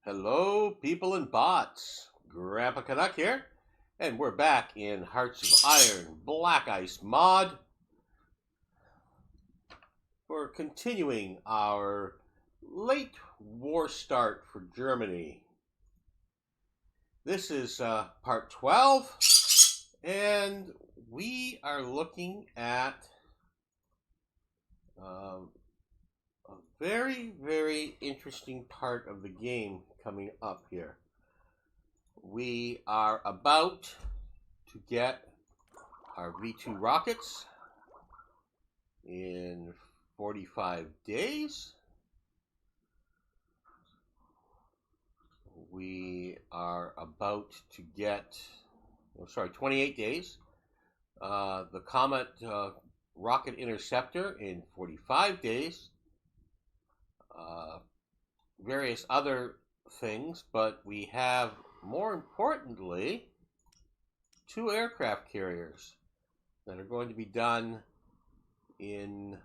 Hello, people and bots. Grandpa Canuck here, and we're back in Hearts of Iron Black Ice mod. We're continuing our late war start for Germany. This is part 12, and we are looking at a very, very interesting part of the game coming up here. We are about to get our V2 rockets in 45 days. We are about to get, 28 days. The Comet rocket interceptor in 45 days. Various other things, but we have, more importantly, 2 aircraft carriers that are going to be done in,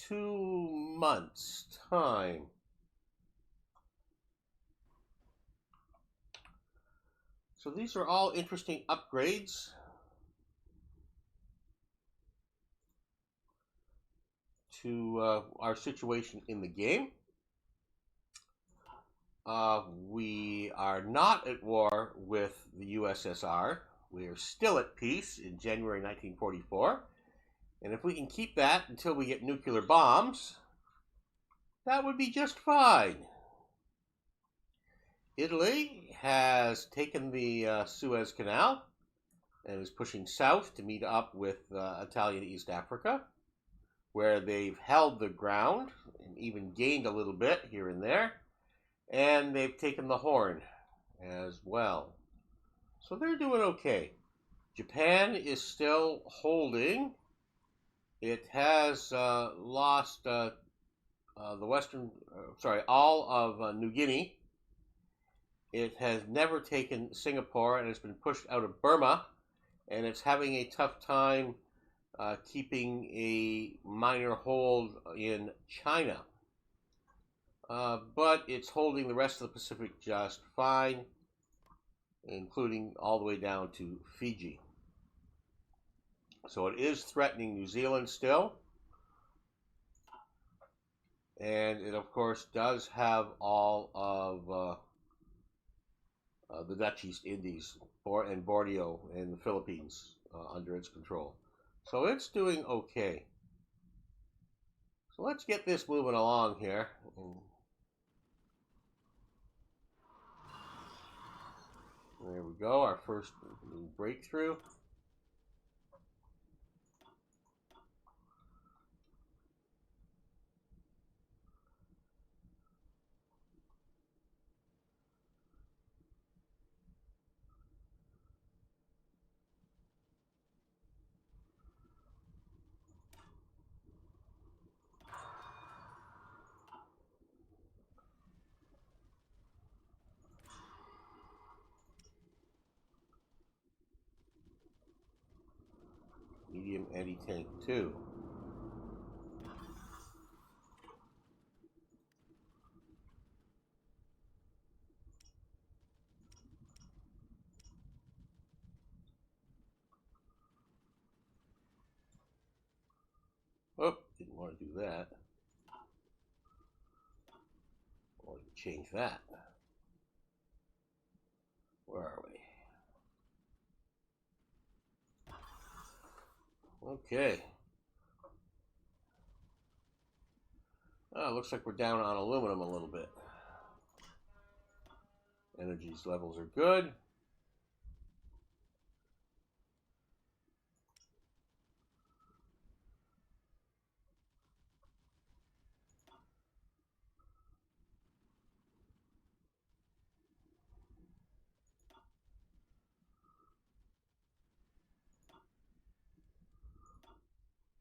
2 months' time. So these are all interesting upgrades to our situation in the game. We are not at war with the USSR. We are still at peace in January 1944. And if we can keep that until we get nuclear bombs, that would be just fine. Italy has taken the Suez Canal and is pushing south to meet up with Italian East Africa, where they've held the ground and even gained a little bit here and there. And they've taken the Horn as well. So they're doing okay. Japan is still holding. It has lost all of New Guinea. It has never taken Singapore and has been pushed out of Burma. And it's having a tough time keeping a minor hold in China. But it's holding the rest of the Pacific just fine, including all the way down to Fiji. So it is threatening New Zealand still. And it, of course, does have all of the Dutch East Indies and Borneo and the Philippines under its control. So it's doing okay. So let's get this moving along here. There we go, our first breakthrough. Medium anti-tank 2. Oh, didn't want to do that. I want to change that. Where are we? Okay. Oh, looks like we're down on aluminum a little bit. Energy's levels are good.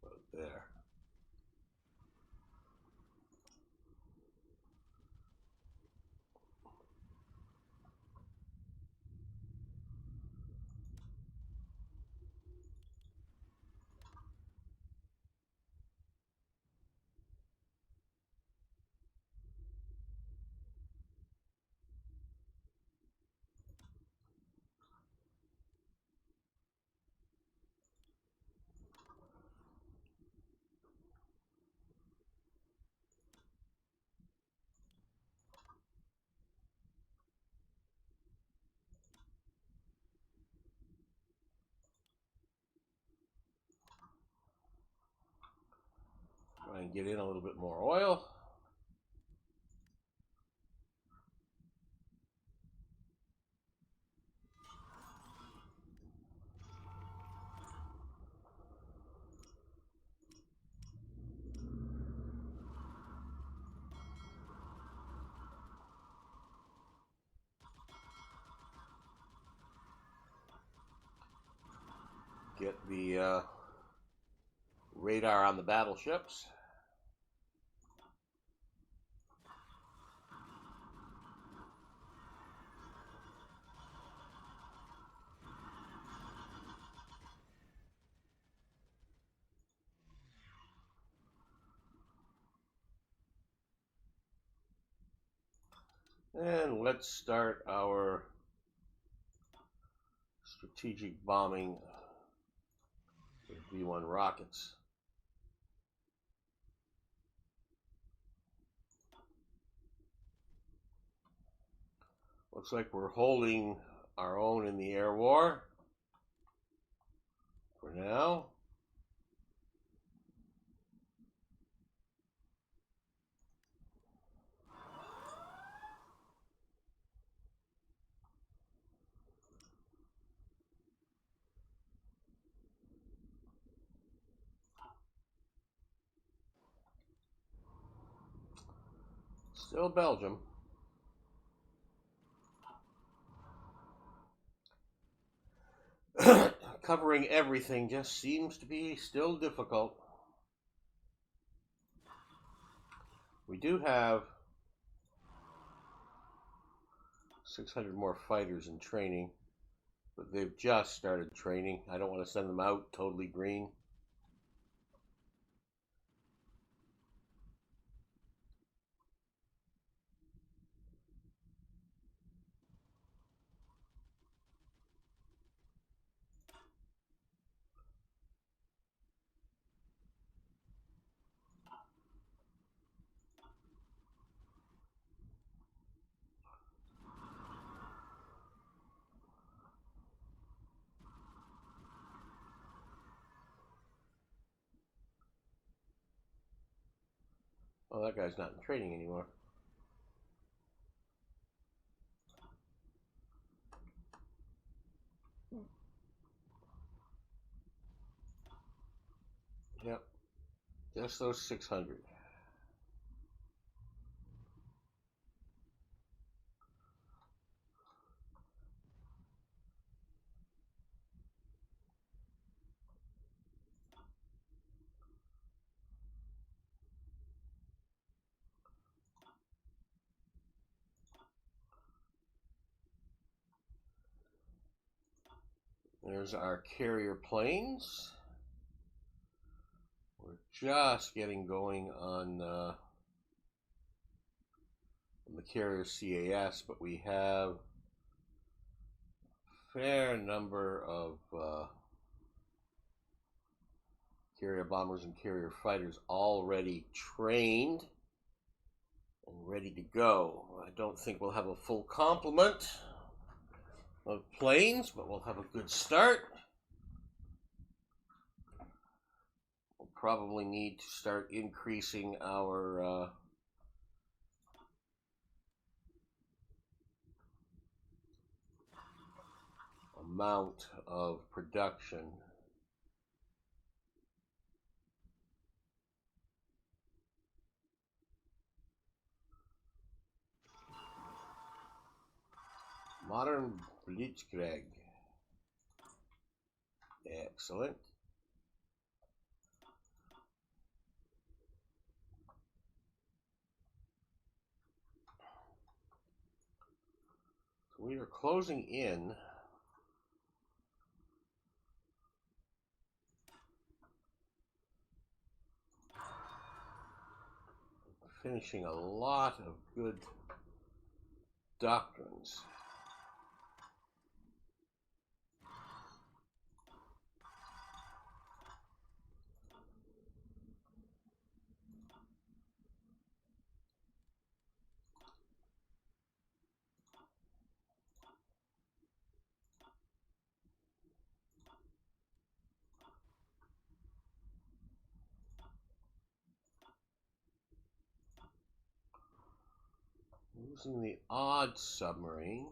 About there. get in a little bit more oil. Get the radar on the battleships. And let's start our strategic bombing with V1 rockets. Looks like we're holding our own in the air war for now. Still Belgium. Covering everything just seems to be still difficult. We do have 600 more fighters in training, but they've just started training. I don't want to send them out totally green. Oh, that guy's not in training anymore. Yep, just those 600. There's our carrier planes. We're just getting going on the carrier CAS, but we have a fair number of carrier bombers and carrier fighters already trained and ready to go. I don't think we'll have a full complement of planes, but we'll have a good start. We'll probably need to start increasing our amount of production. Modern Blitzkrieg. Excellent. We are closing in finishing a lot of good doctrines. Using the odd submarine.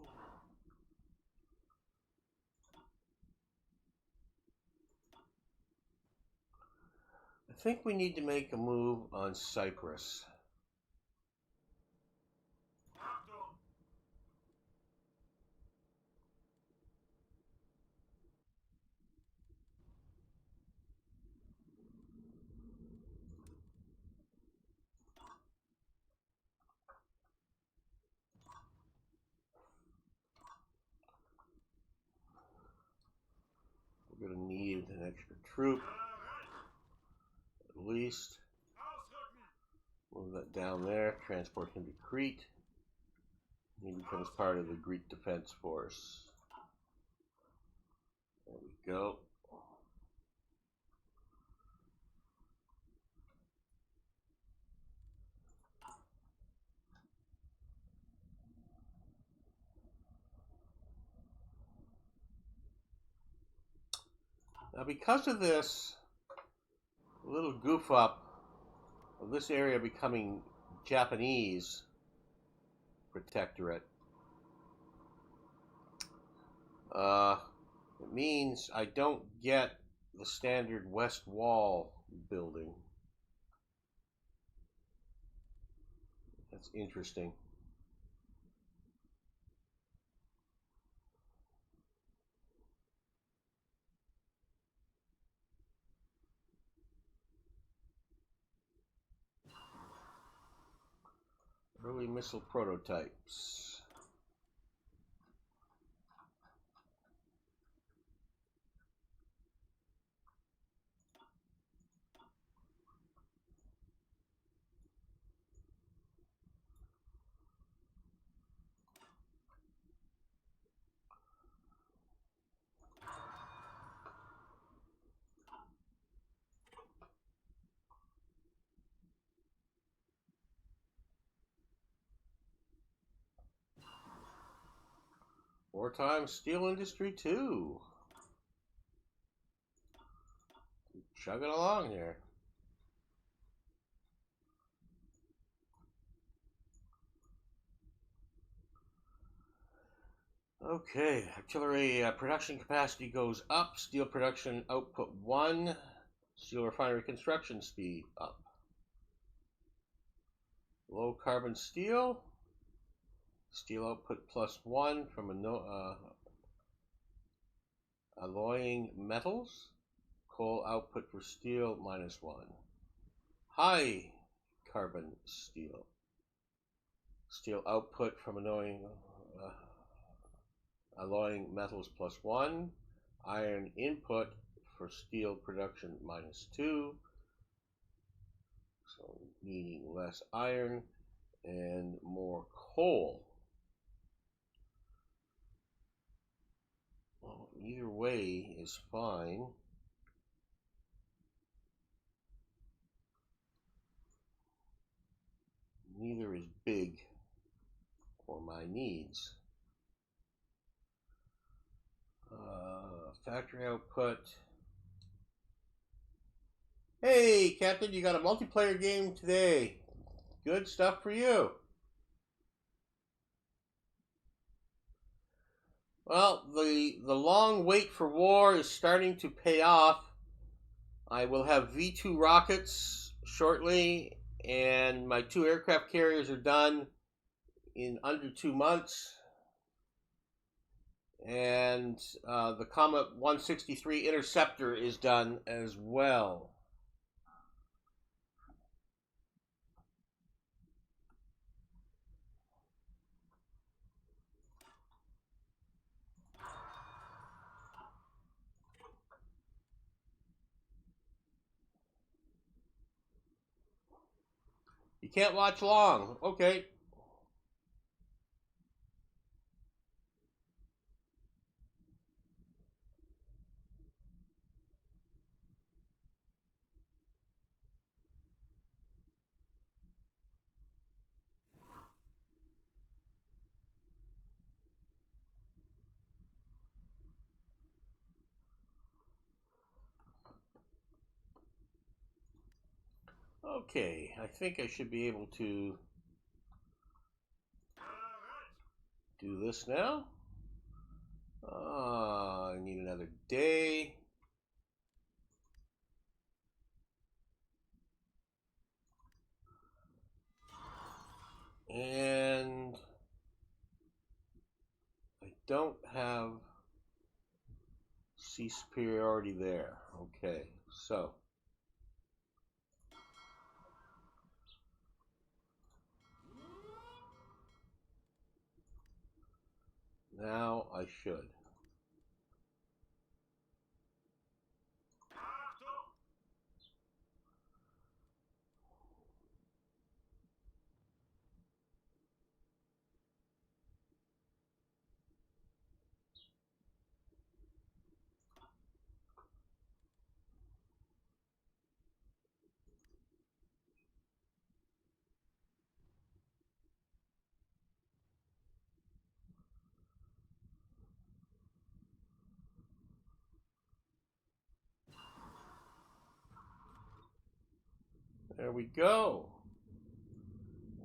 I think we need to make a move on Cyprus. We're going to need an extra troop, at least. Move that down there, transport him to Crete. He becomes part of the Greek Defense Force. There we go. Now, because of this little goof up of this area becoming Japanese protectorate, it means I don't get the standard west wall building. That's interesting. Early missile prototypes. Wartime steel industry too. Chugging along here. Okay, artillery production capacity goes up. Steel production output 1. Steel refinery construction speed up. Low carbon steel. Steel output +1 from alloying metals. Coal output for steel -1. High carbon steel. Steel output from alloying metals +1. Iron input for steel production -2. So needing less iron and more coal. Well, either way is fine. Neither is big for my needs. Factory output. Hey, Captain, you got a multiplayer game today. Good stuff for you. Well, the long wait for war is starting to pay off. I will have V2 rockets shortly, and my 2 aircraft carriers are done in under 2 months. And the Comet 163 interceptor is done as well. You can't watch long. Okay. Okay, I think I should be able to do this now. I need another day. And I don't have sea superiority there. Okay, so now I should. There we go.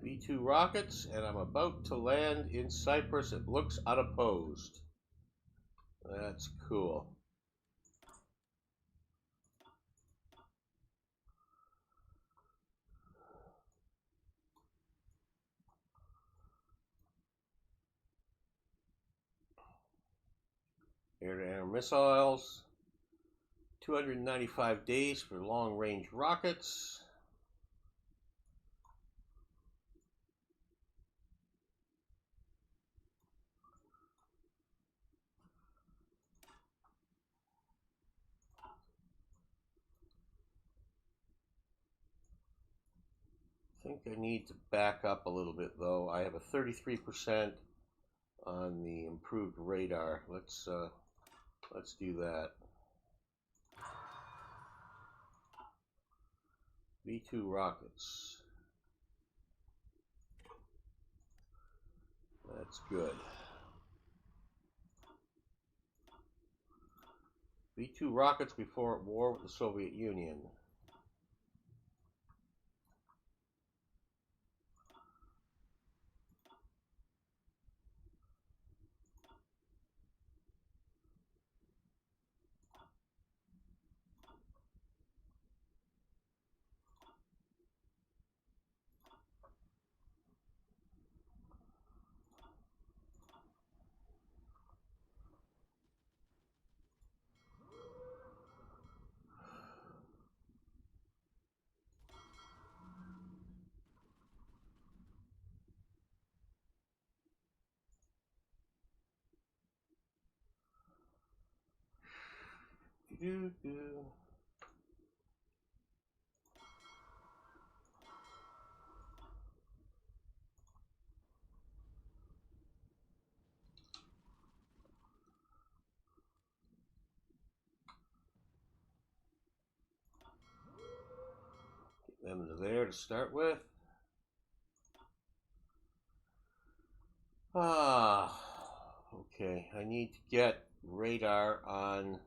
V2 rockets, and I'm about to land in Cyprus. It looks unopposed. That's cool. Air-to-air missiles. 295 days for long-range rockets. I think I need to back up a little bit though. I have a 33% on the improved radar. Let's do that. V2 rockets. That's good. V2 rockets before at war with the Soviet Union. Do-do. Get them to there to start with. Okay, I need to get radar on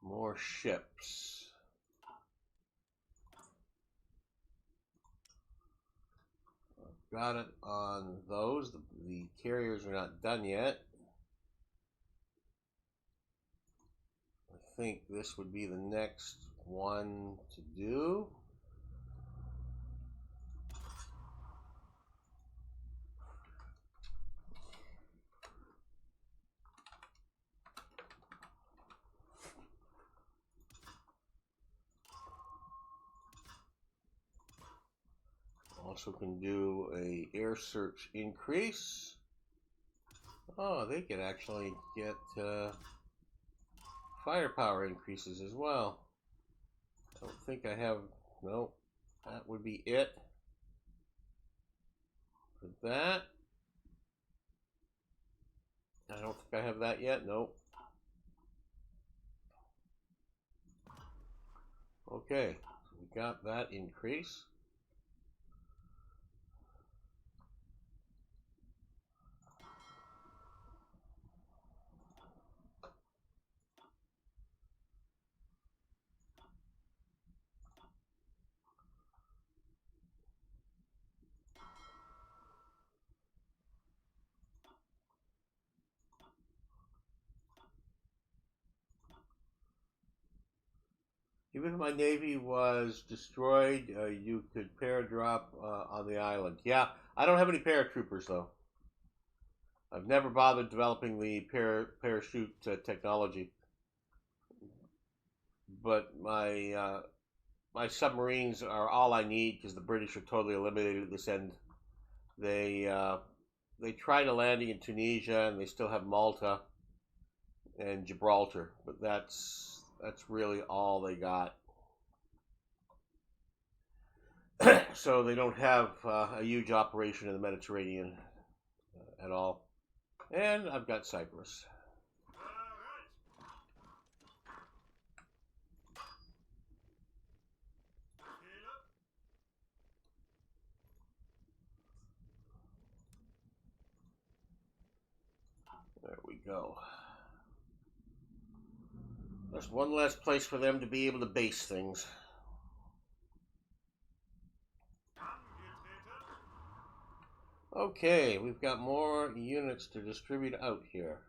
more ships. I've got it on those. The carriers are not done yet. I think this would be the next one to do. Also can do a air search increase. Oh, they can actually get firepower increases as well. I don't think I have, no, that would be it for that. I don't think I have that yet, nope. Okay, so we got that increase. Even if my navy was destroyed, you could paradrop on the island. Yeah, I don't have any paratroopers though. I've never bothered developing the parachute technology, but my submarines are all I need because the British are totally eliminated at this end. They tried a landing in Tunisia and they still have Malta and Gibraltar, but that's really all they got. So they don't have a huge operation in the Mediterranean at all. And I've got Cyprus. There we go. There's one less place for them to be able to base things. Okay, we've got more units to distribute out here.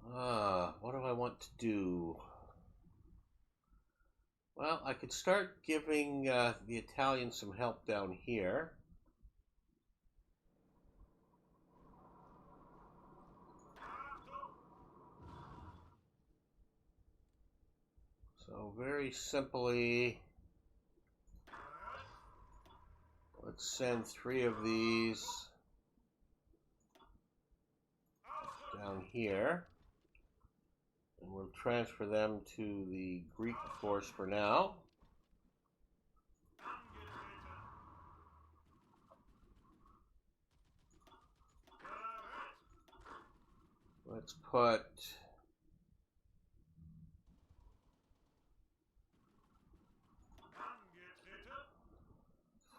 What do I want to do? Well, I could start giving the Italians some help down here. So very simply, let's send 3 of these down here. And we'll transfer them to the Greek force for now. Let's put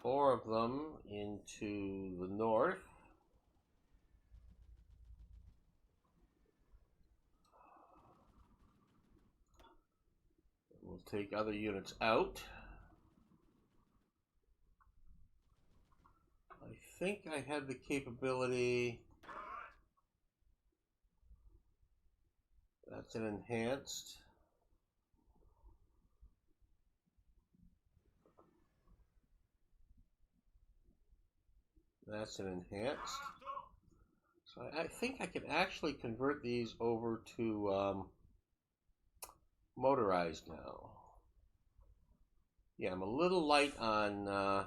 4 of them into the north. We'll take other units out. I think I have the capability. That's an enhanced. That's an enhanced. So I think I can actually convert these over to motorized now. Yeah, I'm a little light on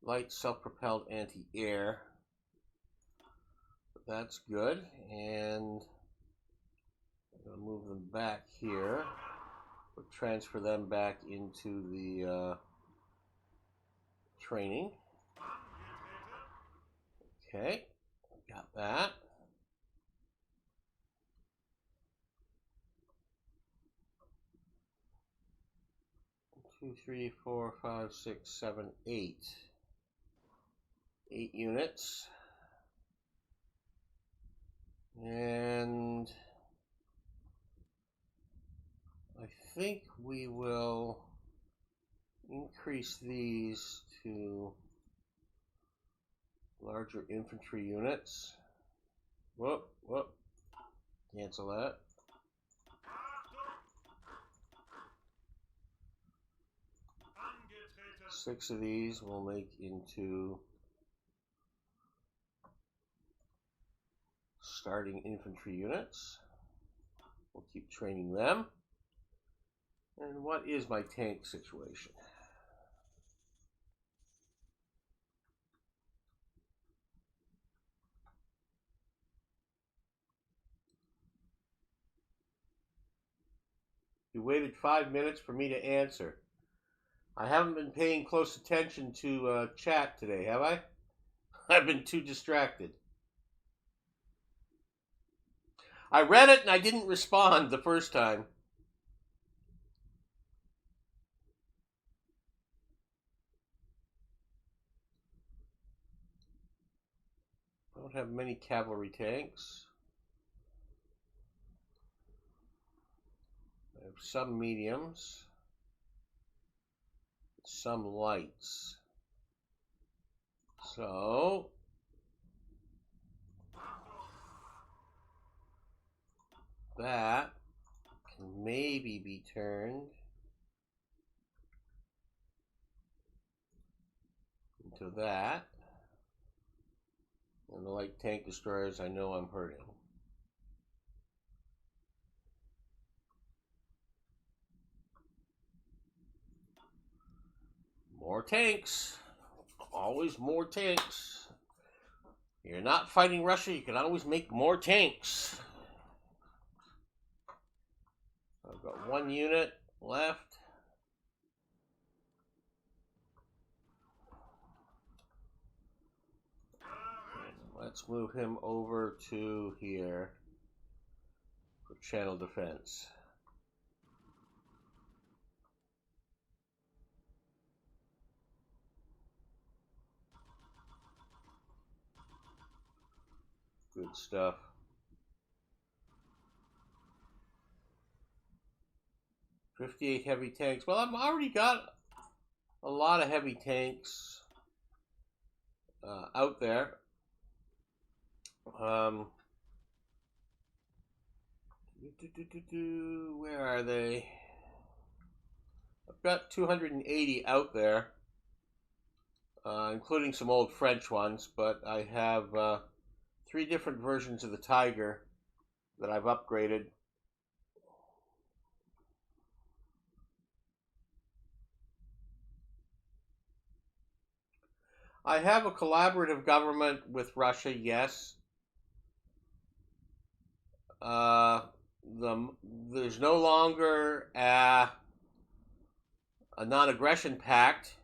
light self-propelled anti-air. But that's good. And I'm going to move them back here. We'll transfer them back into the training. Okay, got that. Two, 3, 4, 5, 6, 7, 8. 8 units. And I think we will increase these to larger infantry units. Whoop, whoop. Cancel that. Six of these we'll make into starting infantry units. We'll keep training them. And what is my tank situation? You waited 5 minutes for me to answer. I haven't been paying close attention to chat today, have I? I've been too distracted. I read it and I didn't respond the first time. I don't have many cavalry tanks. I have some mediums, some lights. So that maybe be turned into that. And the light tank destroyers, I know I'm hurting. More tanks. Always more tanks. You're not fighting Russia, you can always make more tanks. I've got one unit left. Let's move him over to here for channel defense. Good stuff. $58 heavy tanks. Well, I've already got a lot of heavy tanks out there. Where are they? I've got 280 out there, including some old French ones, but I have 3 different versions of the Tiger that I've upgraded. I have a collaborative government with Russia, yes. There's no longer a non-aggression pact,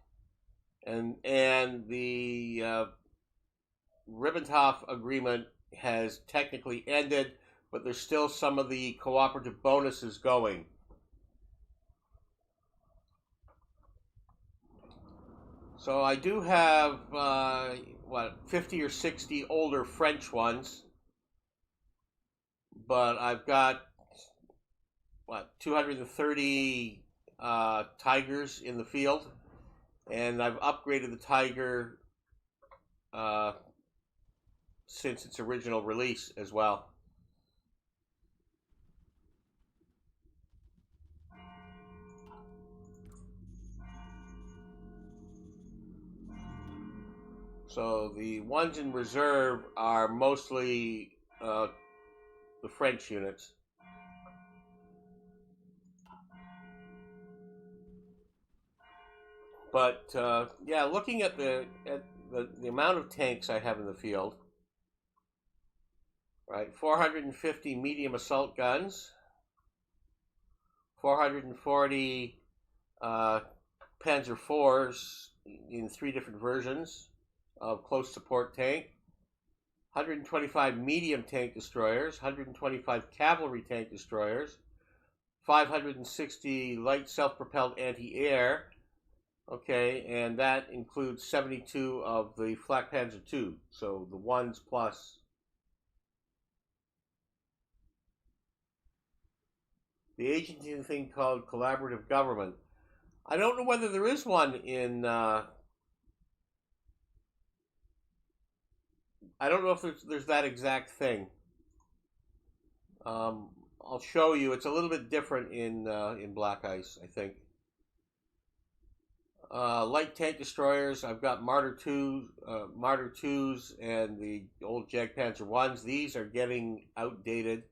and the Ribbentrop agreement has technically ended, but there's still some of the cooperative bonuses going. So I do have 50 or 60 older French ones, but I've got 230 Tigers in the field, and I've upgraded the Tiger since its original release as well. So the ones in reserve are mostly the French units. But yeah, looking at the amount of tanks I have in the field, right? 450 medium assault guns, 440 Panzer IVs in 3 different versions of close support tank, 125 medium tank destroyers, 125 cavalry tank destroyers, 560 light self-propelled anti-air. Okay, and that includes 72 of the Flak Panzer II, so the ones plus. The agency thing called collaborative government. I don't know whether there is one in. I don't know if there's that exact thing. I'll show you. It's a little bit different in Black Ice, I think. Light tank destroyers. I've got Martyr 2s, and the old Jagdpanzer 1s. These are getting outdated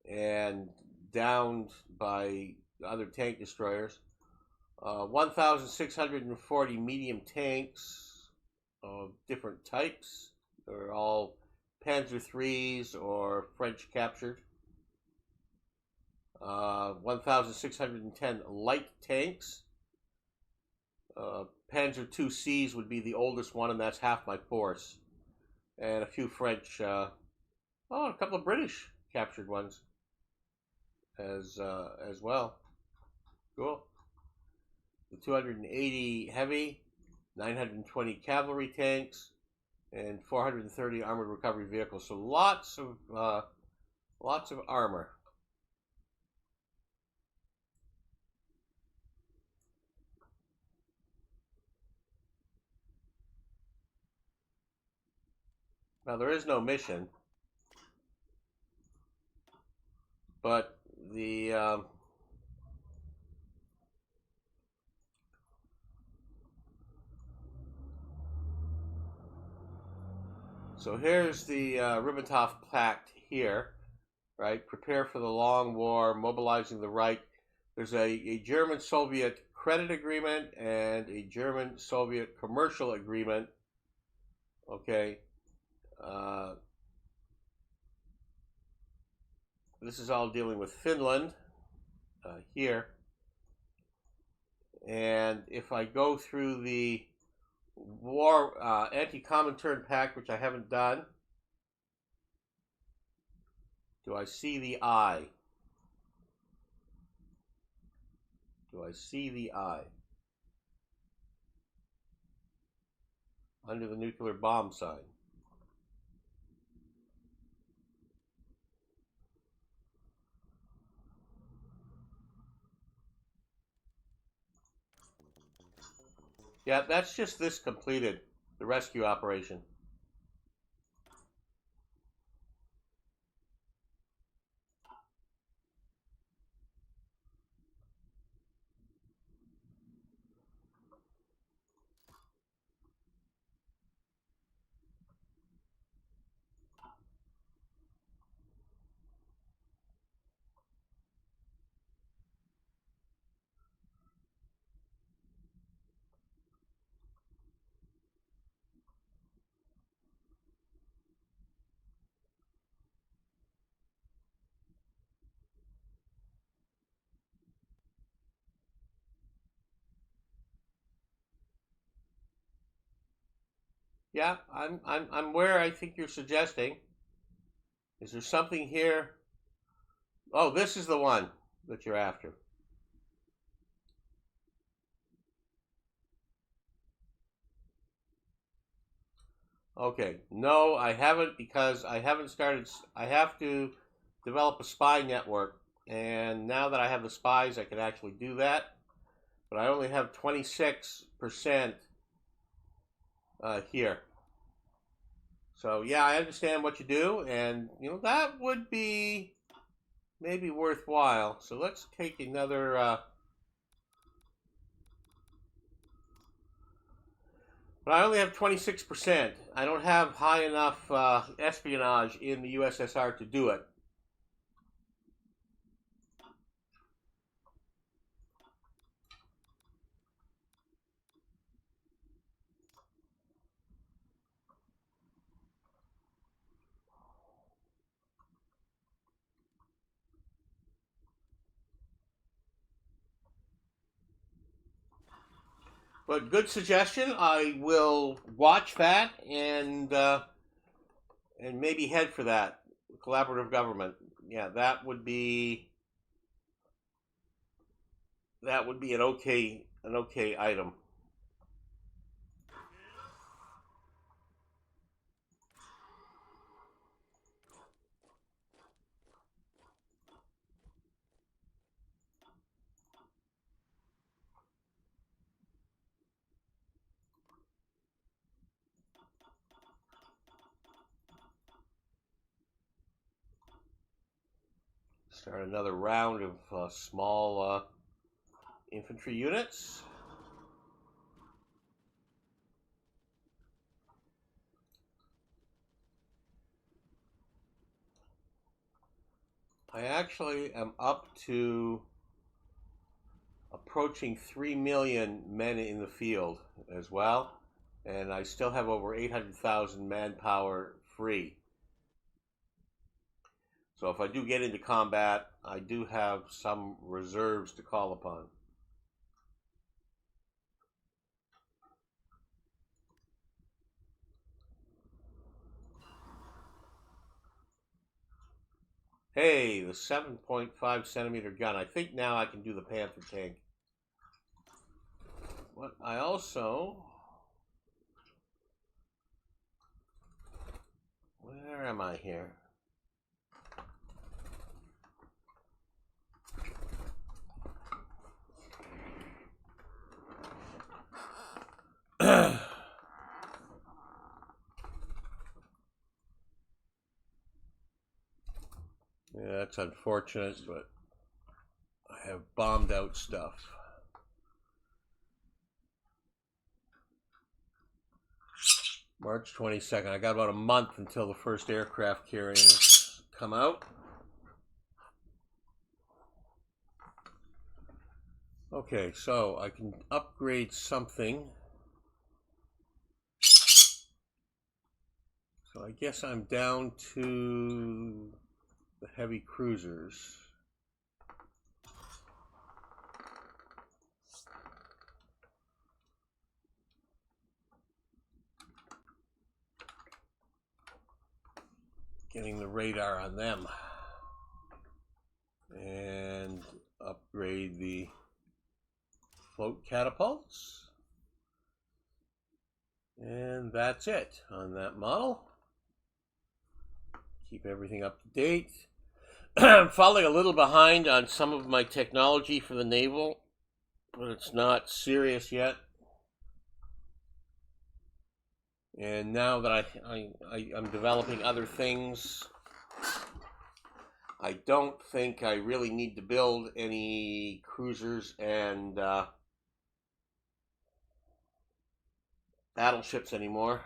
and downed by other tank destroyers. 1,640 medium tanks of different types. They're all Panzer IIIs or French captured. 1,610 light tanks. Panzer IICs would be the oldest one, and that's half my force. And a few French, a couple of British captured ones as well. Cool. The 280 heavy, 920 cavalry tanks, and 430 armored recovery vehicles. So lots of armor. Now there is no mission, but So here's the Ribbentrop Pact here, right? Prepare for the long war, mobilizing the Reich. There's a German-Soviet credit agreement and a German-Soviet commercial agreement. Okay. This is all dealing with Finland here. And if I go through the war anti-Comintern Pact, which I haven't done, do I see the eye? Do I see the eye? Under the nuclear bomb sign. Yeah, that's just this completed, the rescue operation. Yeah, I'm where I think you're suggesting. Is there something here? Oh, this is the one that you're after. Okay, no, I haven't, because I haven't started. I have to develop a spy network, and now that I have the spies, I can actually do that. But I only have 26% here. So yeah, I understand what you do, and that would be maybe worthwhile. So let's take another. But I only have 26%. I don't have high enough espionage in the USSR to do it. But good suggestion. I will watch that and maybe head for that collaborative government. Yeah, that would be an okay item. Start another round of small infantry units. I actually am up to approaching 3 million men in the field as well, and I still have over 800,000 manpower free. So if I do get into combat, I do have some reserves to call upon. Hey, the 7.5 centimeter gun. I think now I can do the Panther tank. But I also... Where am I here? Yeah, that's unfortunate, but have bombed out stuff. March 22nd. I got about a month until the first aircraft carriers come out. Okay, so I can upgrade something. So I guess I'm down to the heavy cruisers. Getting the radar on them. And upgrade the float catapults. And that's it on that model. Keep everything up to date. I'm falling a little behind on some of my technology for the naval, but it's not serious yet. And now that I'm developing other things, I don't think I really need to build any cruisers and battleships anymore.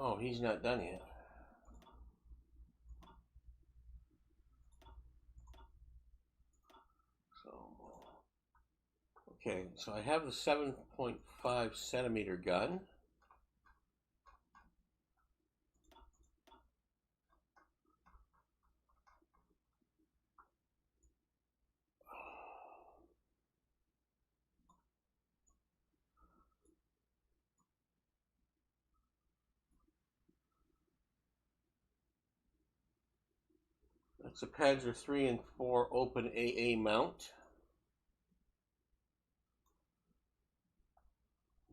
Oh, he's not done yet. Okay, so I have the 7.5 centimeter gun. That's a Panzer III and IV open AA mount.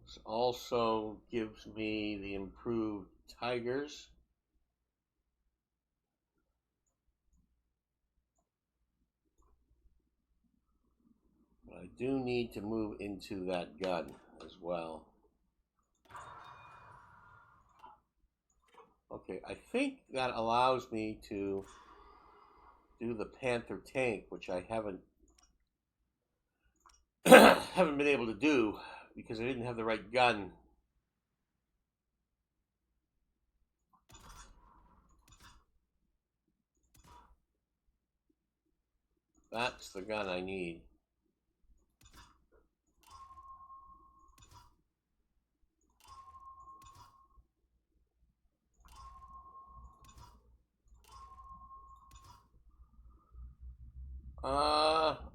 This also gives me the improved Tigers. But I do need to move into that gun as well. Okay, I think that allows me to do the Panther tank, which I haven't haven't been able to do because I didn't have the right gun. That's the gun I need.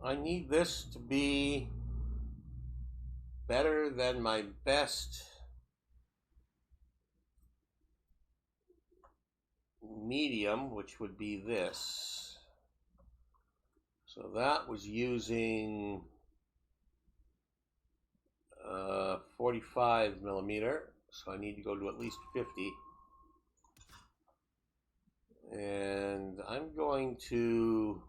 I need this to be better than my best medium, which would be this. So that was using 45 millimeter, so I need to go to at least 50. And I'm going to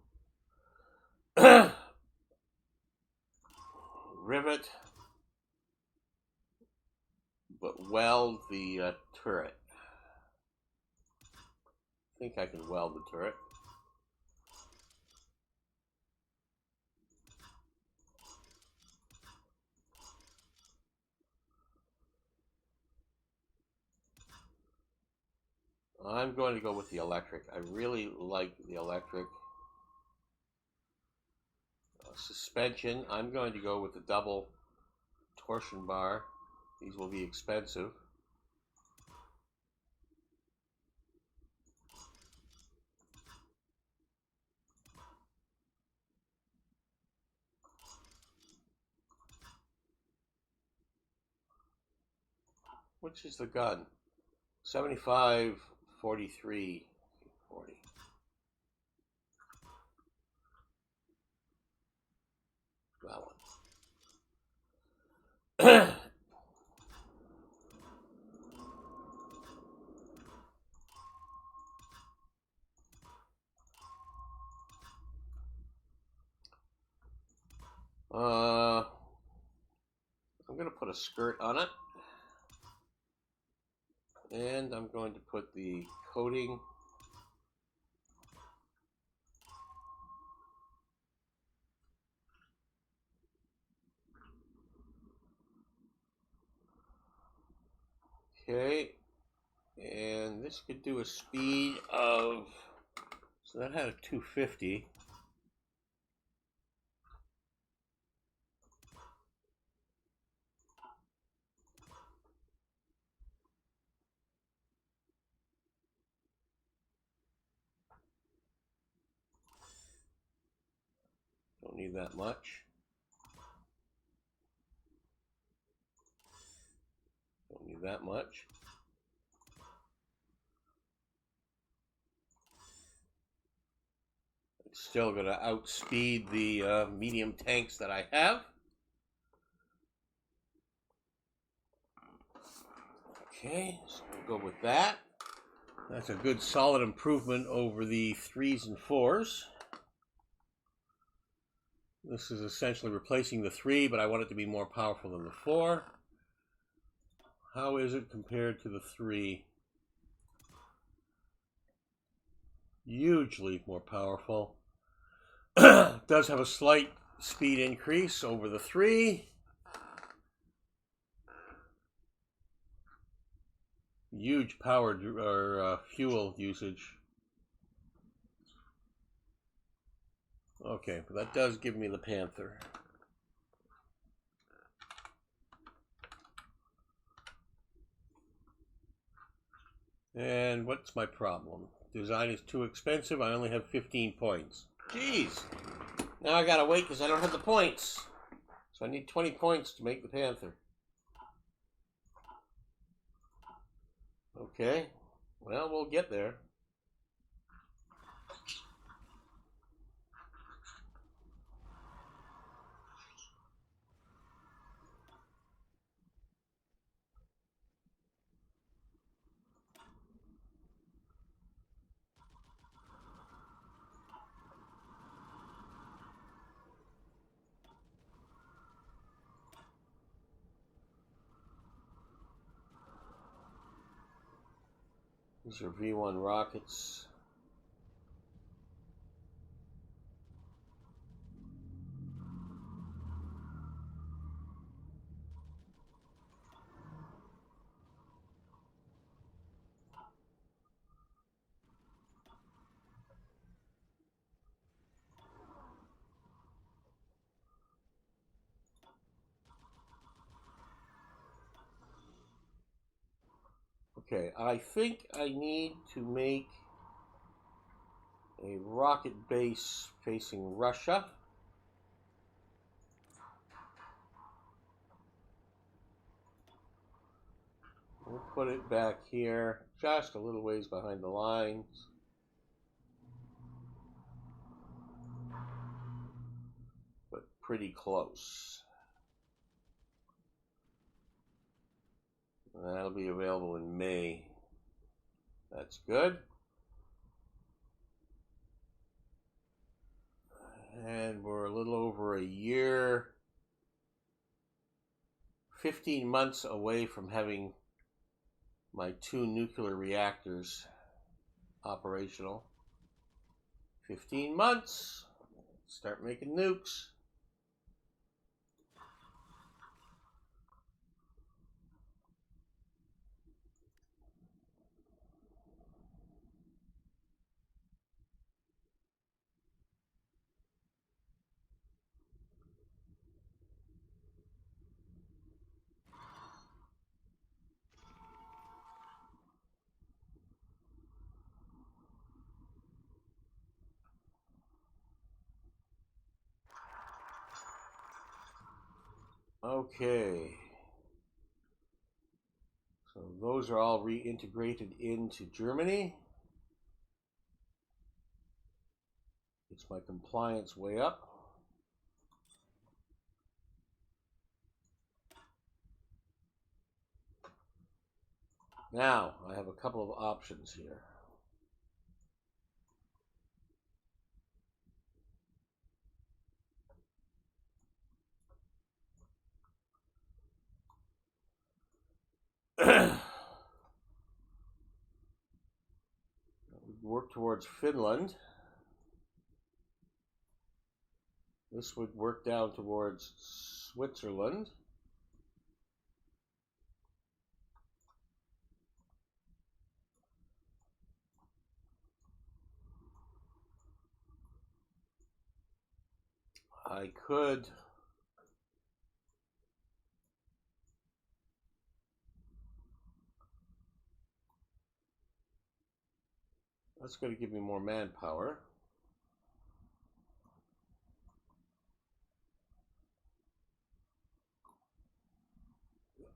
rivet but weld the turret. I think I can weld the turret. I'm going to go with the electric. I really like the electric. Suspension, I'm going to go with the double torsion bar. These will be expensive. Which is the gun? 75, 43, 40. put a skirt on it. And I'm going to put the coating okay, and this could do a speed of, so that had a 250. Don't need that much. Don't need that much. It's still going to outspeed the medium tanks that I have. Okay, so we'll go with that. That's a good solid improvement over the 3s and 4s. This is essentially replacing the 3, but I want it to be more powerful than the 4. How is it compared to the 3? Hugely more powerful. It does have a slight speed increase over the 3. Huge power or fuel usage. Okay, but that does give me the Panther. And what's my problem? Design is too expensive. I only have 15 points. Jeez. Now I gotta wait because I don't have the points. So I need 20 points to make the Panther. Okay. Well, we'll get there. These are V1 rockets. Okay, I think I need to make a rocket base facing Russia. We'll put it back here, just a little ways behind the lines. But pretty close. And that'll be available in May. That's good. And we're a little over a year, 15 months away from having my 2 nuclear reactors operational. 15 months, start making nukes. Okay. So those are all reintegrated into Germany. It's my compliance way up. Now, I have a couple of options here. work towards Finland. This would work down towards Switzerland. I could that's going to give me more manpower.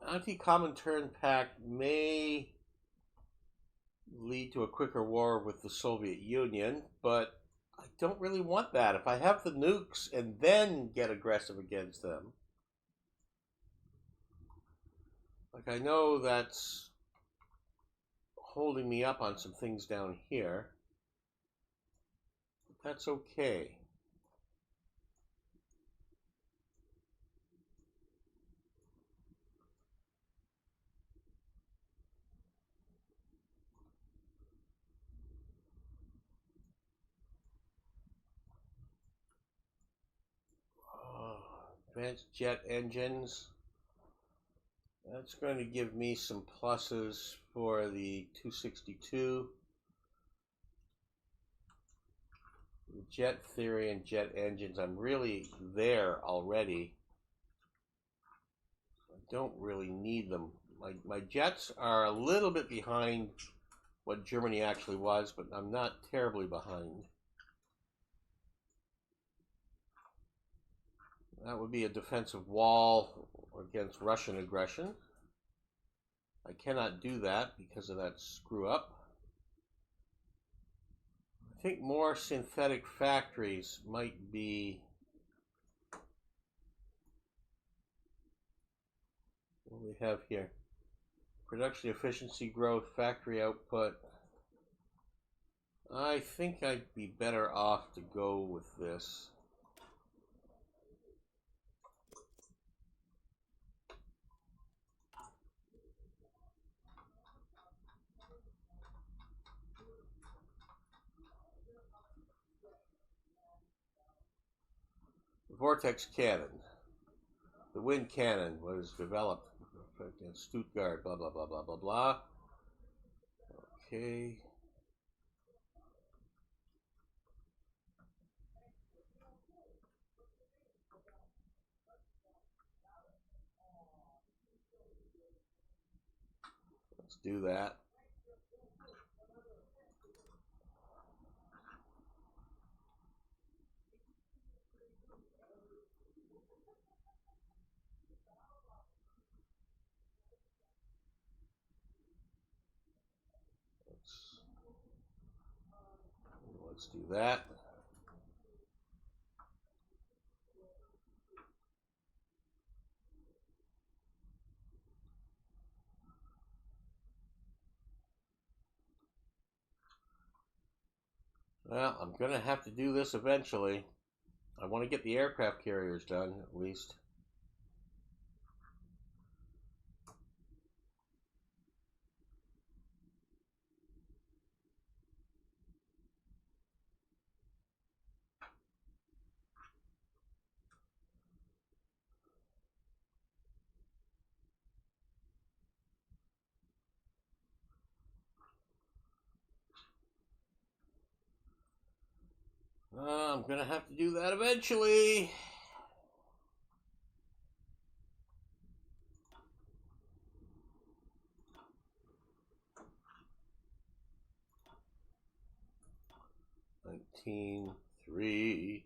Anti-Comintern Pact may lead to a quicker war with the Soviet Union, but I don't really want that. If I have the nukes and then get aggressive against them, like I know that's holding me up on some things down here, but that's okay. Advanced jet engines. That's going to give me some pluses for the 262. Jet theory and jet engines, I'm really there already. I don't really need them. My jets are a little bit behind what Germany actually was, but I'm not terribly behind. That would be a defensive wall against Russian aggression. I cannot do that because of that screw up. I think more synthetic factories might be what we have here. Production efficiency growth, factory output. I think I'd be better off to go with this. The vortex cannon. The wind cannon was developed in Stuttgart, blah, blah, blah, blah, blah, blah. Okay. Let's do that. Let's do that. Well, I'm going to have to do this eventually. I want to get the aircraft carriers done, at least. I'm going to have to do that eventually. Three.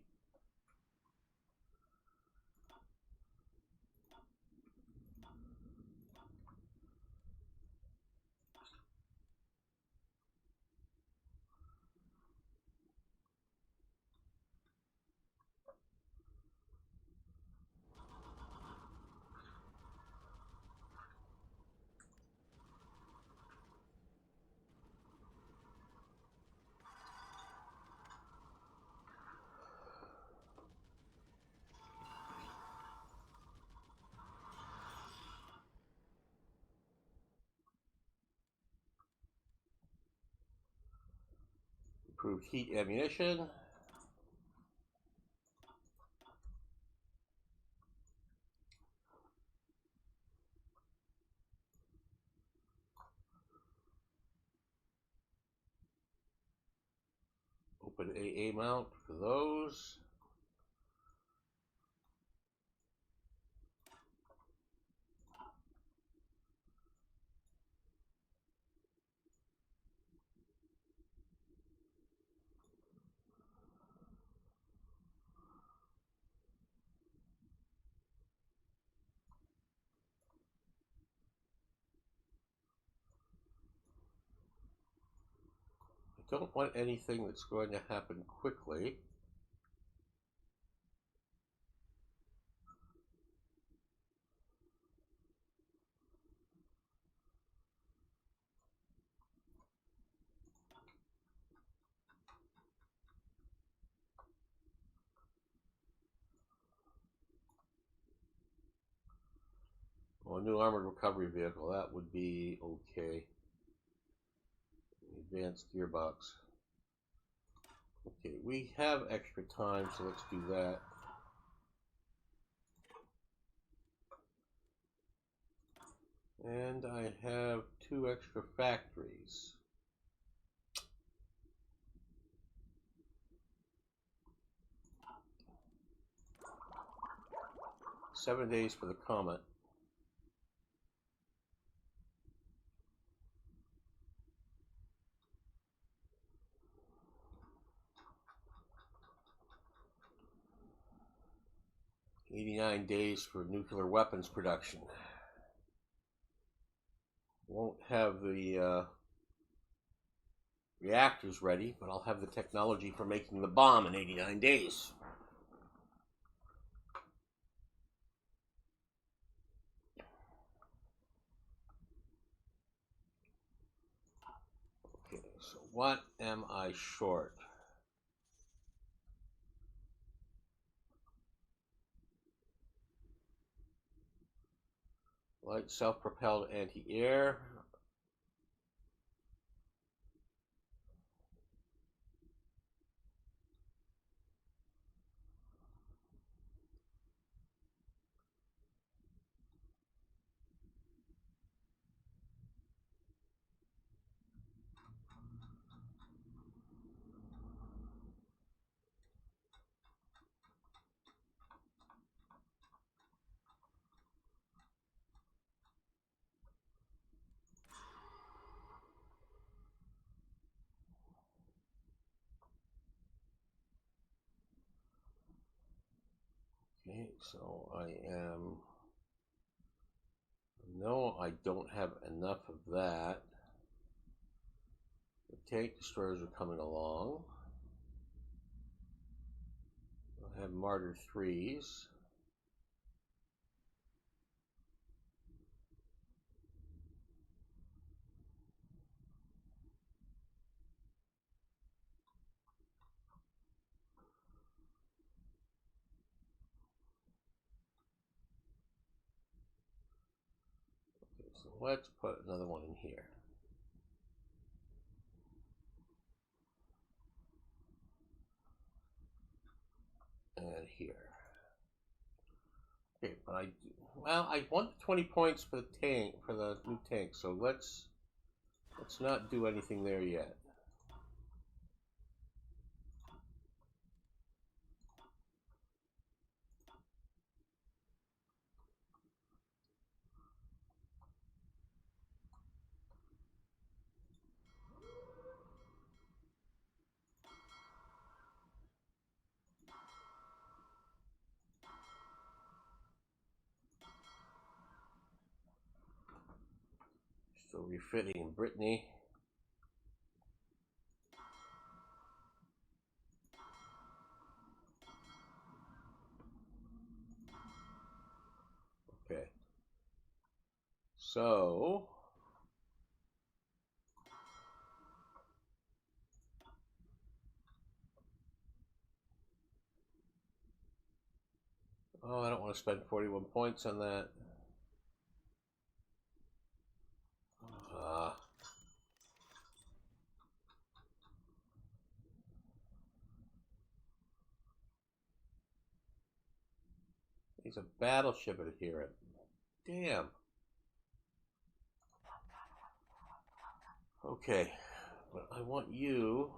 Improved heat ammunition. Open AA mount for those. I don't want anything that's going to happen quickly. Well, a new armored recovery vehicle, that would be okay. Advanced gearbox. Okay, we have extra time, so let's do that. And I have 2 extra factories. "7 days for the comet." "89 days for nuclear weapons production." Won't have the reactors ready, but I'll have the technology for making the bomb in 89 days. Okay, so what am I short? Light self-propelled anti-air. Okay, so I am... No, I don't have enough of that. The tank destroyers are coming along. I have Martyr 3s. Okay, so let's put another one in here. And here. Okay, but I want 20 points for the tank, for the new tank, so let's not do anything there yet. Still refitting in Brittany. Okay. So I don't want to spend 41 points on that. He's a battleship adherent. Damn. Okay, but I want you.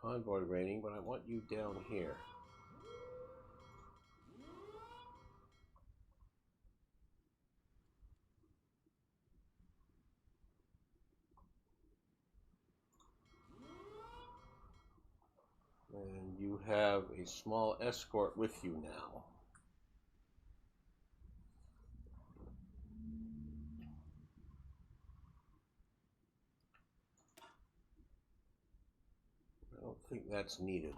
Convoy rating, but I want you down here. And you have a small escort with you now. I don't think that's needed.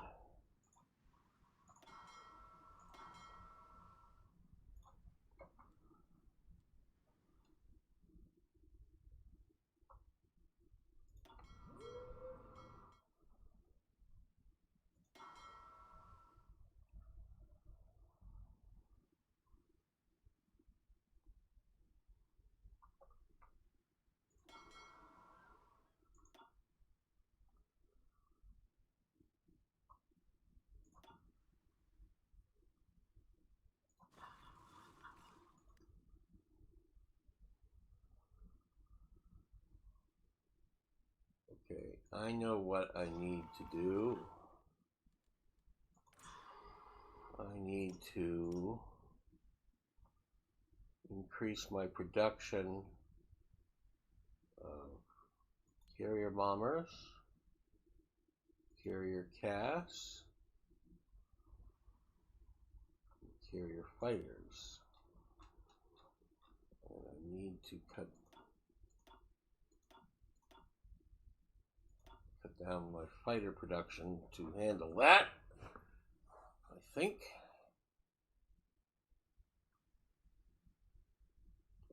Okay, I know what I need to do. I need to increase my production of carrier bombers, carrier casts, carrier fighters. And I need to cut down my fighter production to handle that, I think.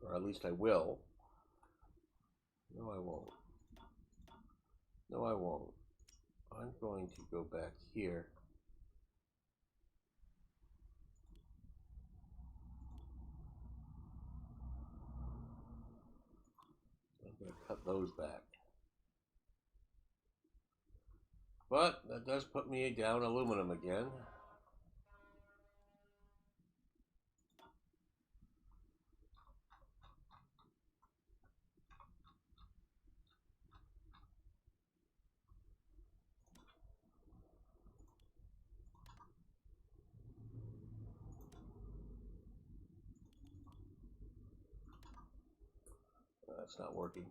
Or at least I will. No, I won't. No, I won't. I'm going to go back here. I'm going to cut those back. But that does put me down aluminum again. That's not working.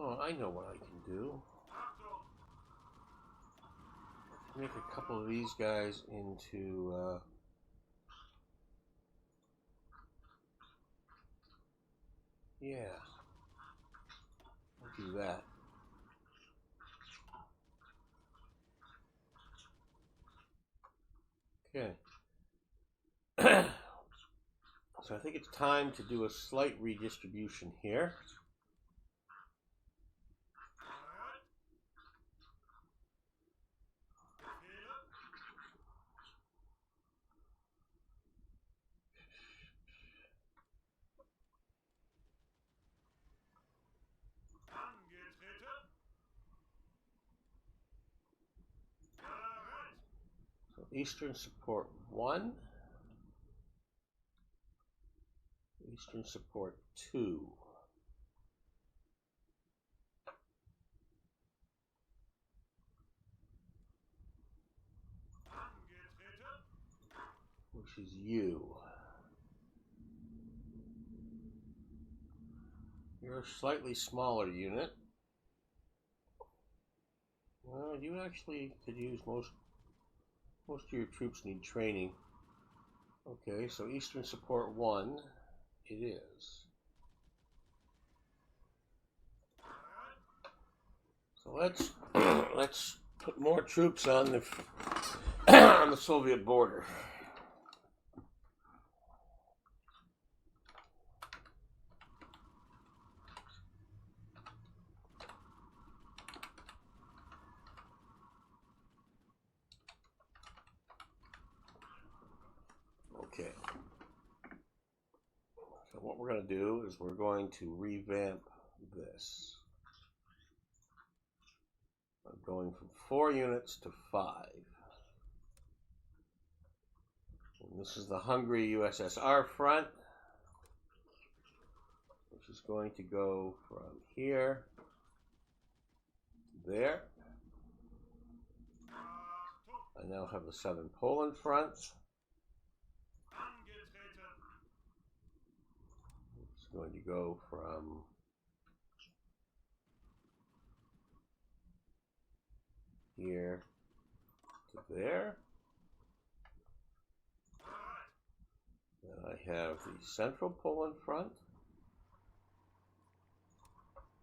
Oh, I know what I can do. Make a couple of these guys into yeah, I'll do that. Okay. So I think it's time to do a slight redistribution here. So Eastern Support 1. Eastern Support 2. Which is you. You're a slightly smaller unit. Well, you actually could use most of your troops need training. Okay, so Eastern Support 1 it is. So let's put more troops on the on the Soviet border. Okay. So what we're going to do is we're going to revamp this. I'm going from 4 units to 5. And this is the Hungary USSR front, which is going to go from here to there. I now have the Southern Poland front. It's going to go from here to there. Then I have the Central Poland front.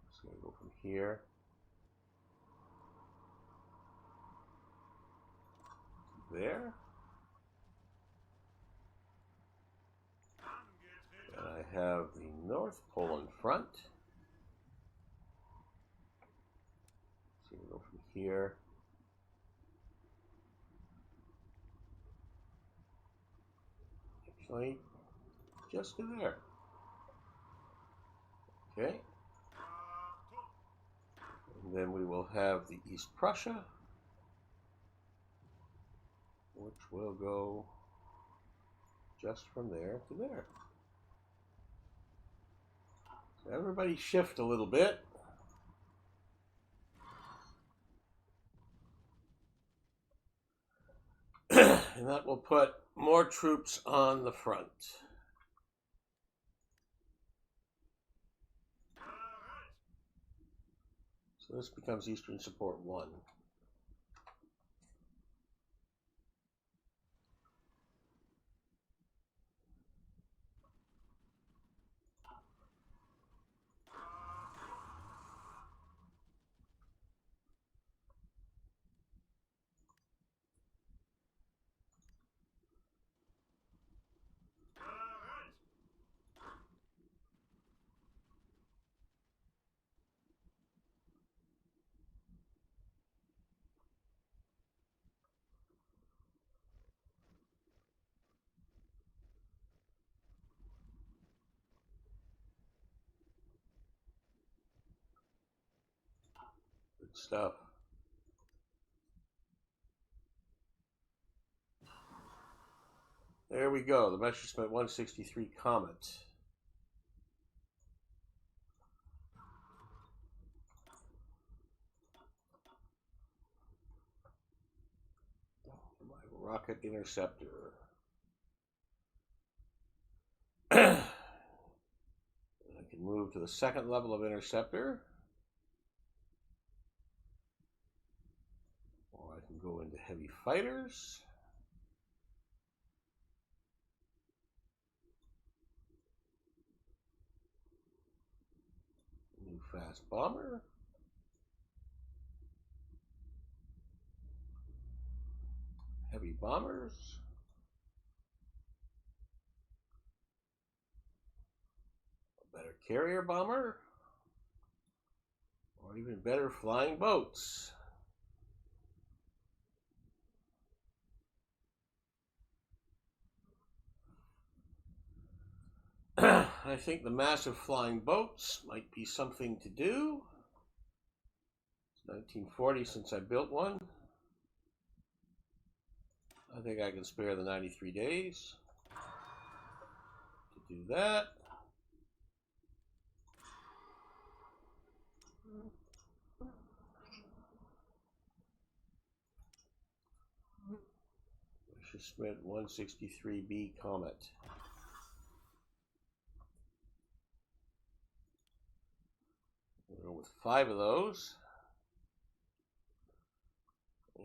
It's going to go from here to there. And I have the North Poland front. So you go from here actually just to there. Okay. And then we will have the East Prussia, which will go just from there to there. So everybody shift a little bit. And that will put more troops on the front. So this becomes Eastern Support 1. Good stuff. There we go, the Messerschmitt 163 Comet. My rocket interceptor. I can move to the second level of interceptor. Or I can go into heavy fighters. New fast bomber. Heavy bombers. A better carrier bomber. Or even better flying boats. I think the massive flying boats might be something to do. It's 1940 since I built one. I think I can spare the 93 days to do that. Messerschmitt 163B Comet. We'll go with 5 of those.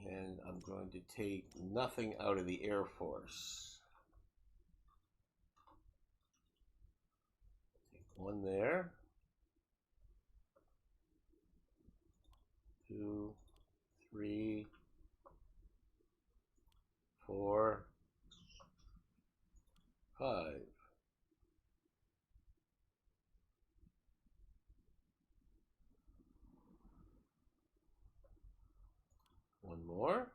And I'm going to take nothing out of the Air Force. Take 1 there. 2, 3, 4, 5. One more.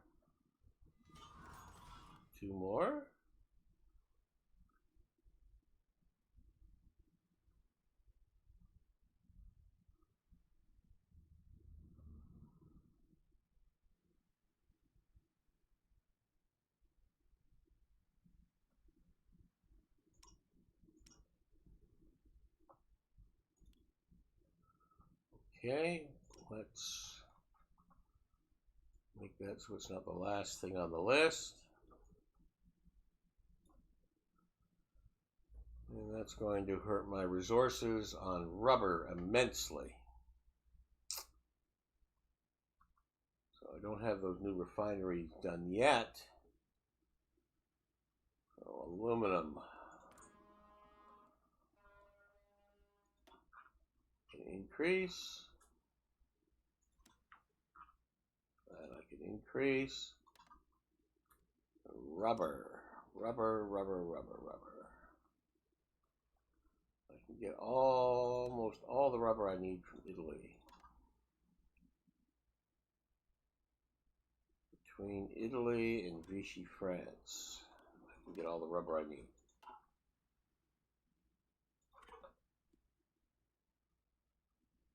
2 more. Okay, let's make that so it's not the last thing on the list. And that's going to hurt my resources on rubber immensely. So I don't have those new refineries done yet. So aluminum can increase. And I can increase. Rubber. I can get almost all the rubber I need from Italy. Between Italy and Vichy, France, I can get all the rubber I need.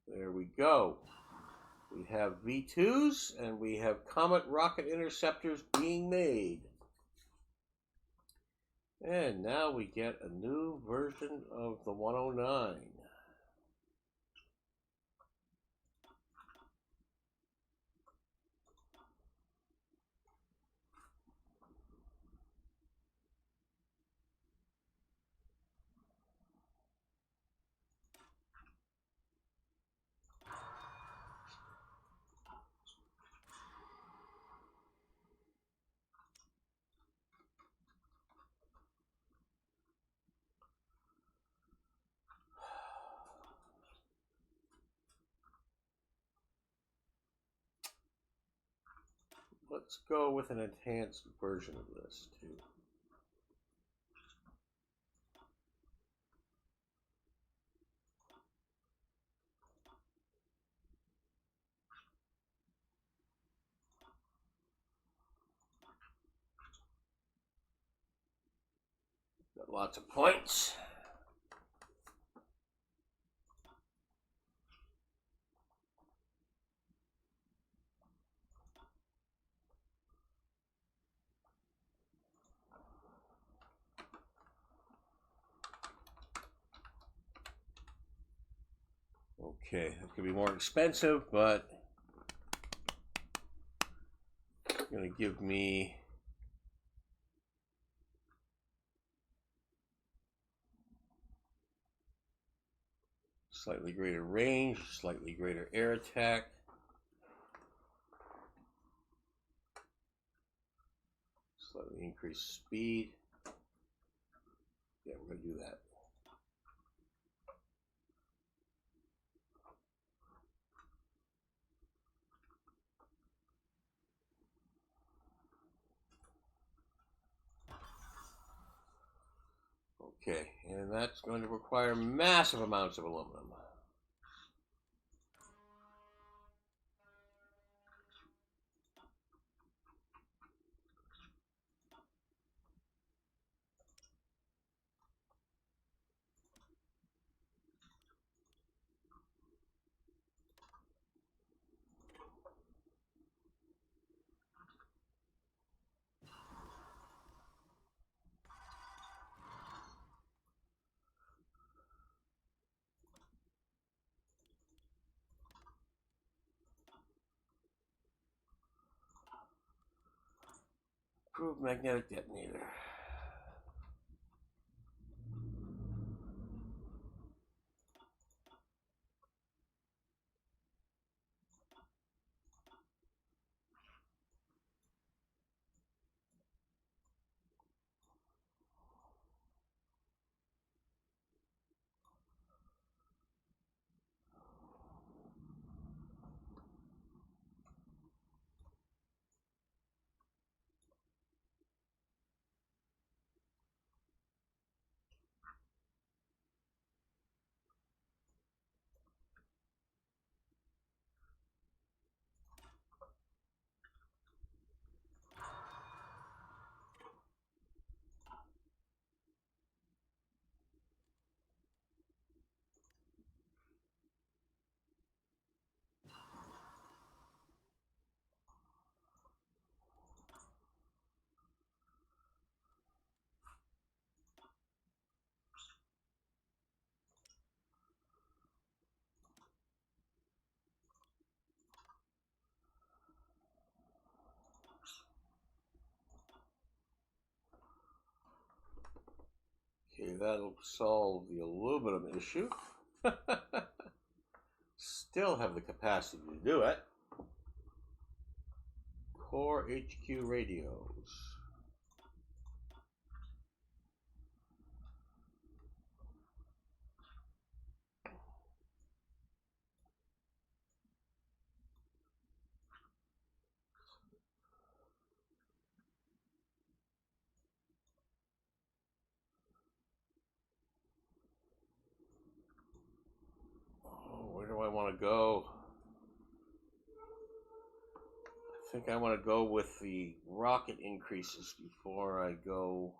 There we go. We have V2s and we have Comet rocket interceptors being made. And now we get a new version of the 109. Let's go with an enhanced version of this too. Got lots of points. Okay, it could be more expensive, but it's going to give me slightly greater range, slightly greater air attack. Slightly increased speed. Yeah, we're going to do that. Okay, and that's going to require massive amounts of aluminum. Approved magnetic detonator. Okay, that'll solve the aluminum issue. Still have the capacity to do it. Core HQ radios. Where do I want to go? I think I want to go with the rocket increases before I go.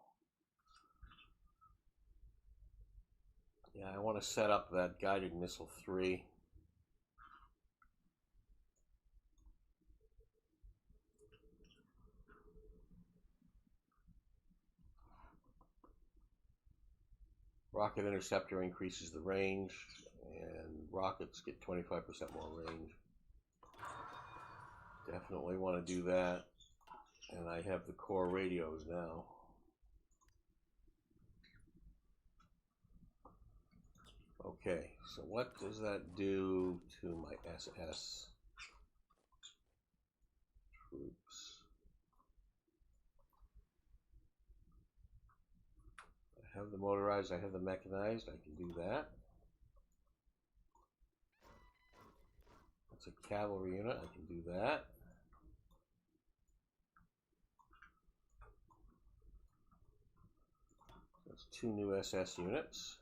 Yeah, I want to set up that guided missile 3. Rocket interceptor increases the range, and rockets get 25% more range. Definitely want to do that. And I have the core radios now. Okay, so what does that do to my SS troops? I have the motorized, I have the mechanized, I can do that. That's a cavalry unit, I can do that. That's 2 new SS units.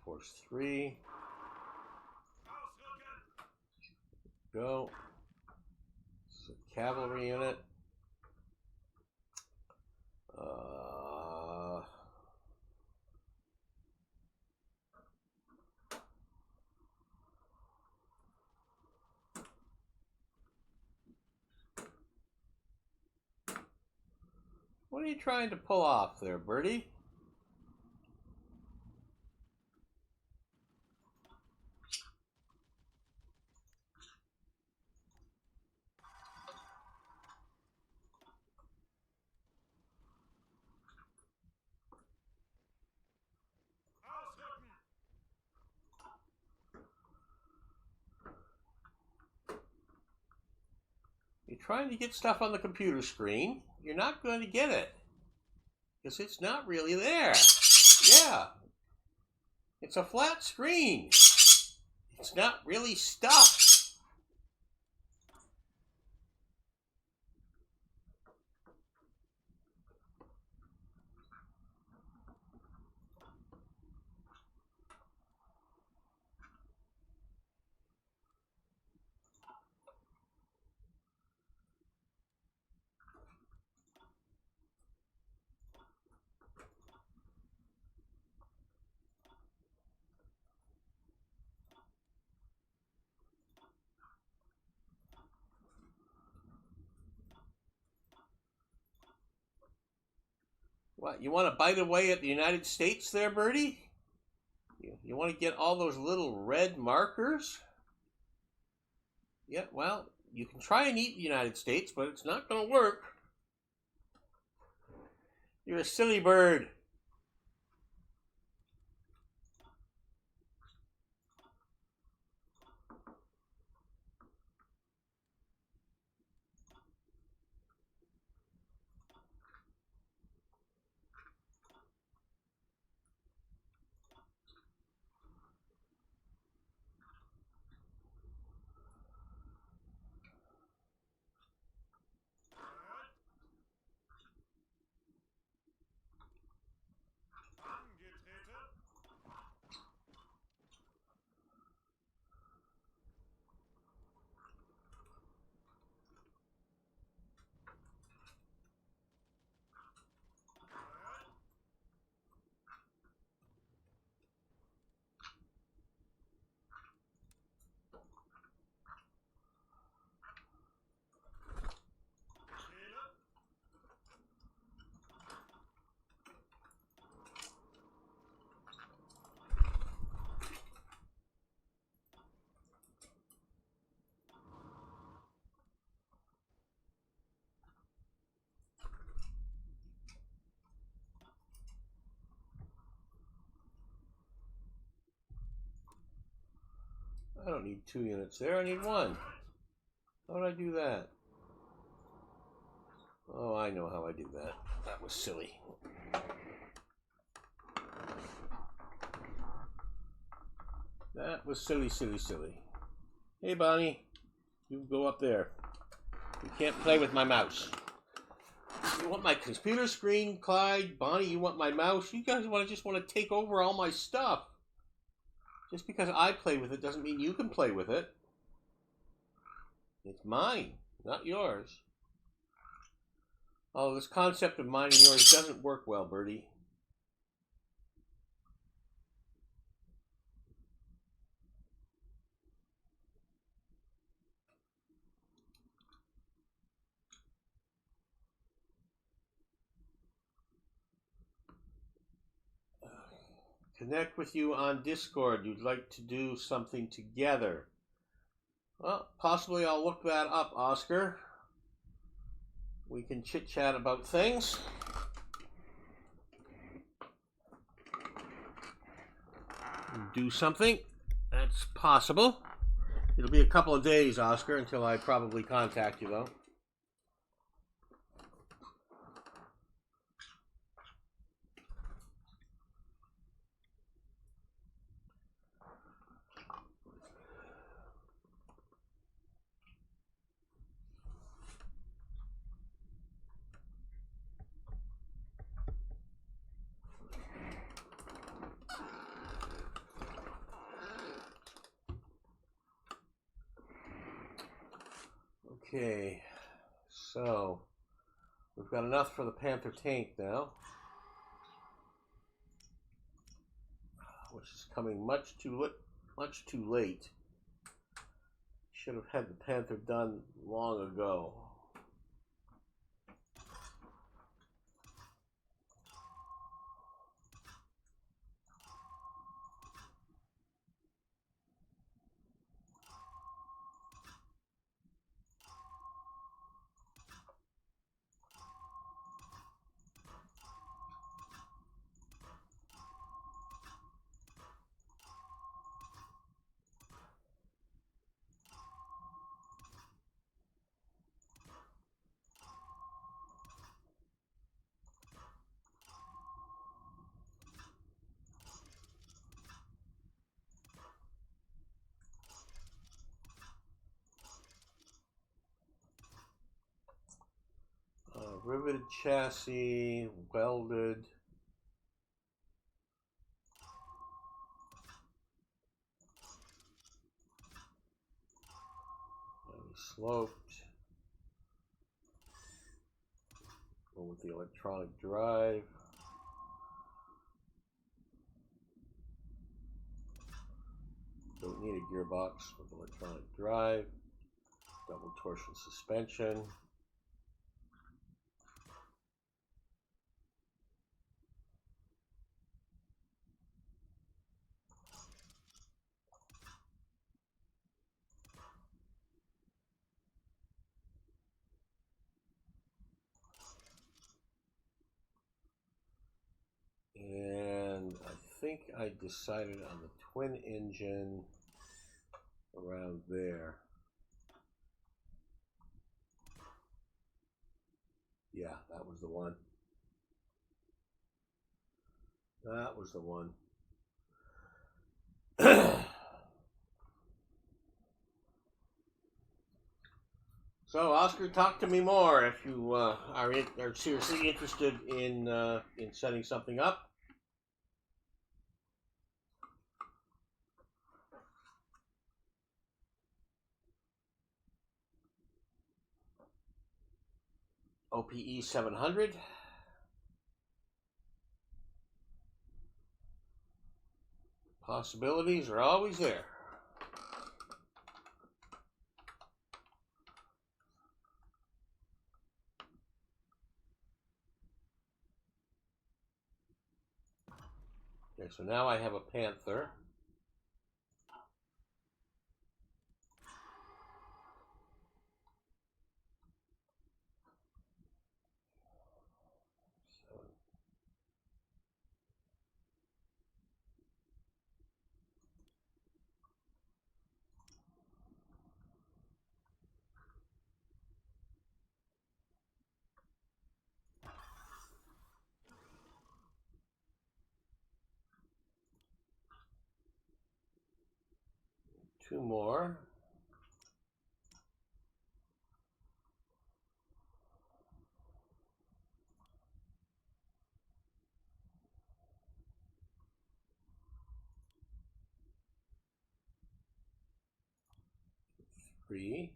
Force 3. Go. It's a cavalry unit. What are you trying to pull off there, Birdie? You're trying to get stuff on the computer screen. You're not going to get it. Because it's not really there. Yeah. It's a flat screen. It's not really stuff. What, you want to bite away at the United States there, Birdie? You want to get all those little red markers? Yeah, well, you can try and eat the United States, but it's not going to work. You're a silly bird. I don't need 2 units there, I need 1. How did I do that? Oh, I know how I do that. That was silly. That was silly, silly, silly. Hey, Bonnie, you go up there. You can't play with my mouse. You want my computer screen, Clyde? Bonnie, you want my mouse? You guys just want to take over all my stuff. Just because I play with it doesn't mean you can play with it. It's mine, not yours. Oh, this concept of mine and yours doesn't work well, Bertie. Connect with you on Discord. You'd like to do something together. Well, possibly I'll look that up, Oscar. We can chit-chat about things. Do something. That's possible. It'll be a couple of days, Oscar, until I probably contact you, though. Okay, so we've got enough for the Panther tank now, which is coming much too late. Should have had the Panther done long ago. Riveted chassis, welded. Sloped. Go with the electronic drive. Don't need a gearbox with electronic drive. Double torsion suspension. And I think I decided on the twin engine around there. Yeah, that was the one. That was the one. So, Oscar, talk to me more if you are seriously interested in setting something up. OPE 700. Possibilities are always there. Okay, so now I have a Panther. 2 more. Three.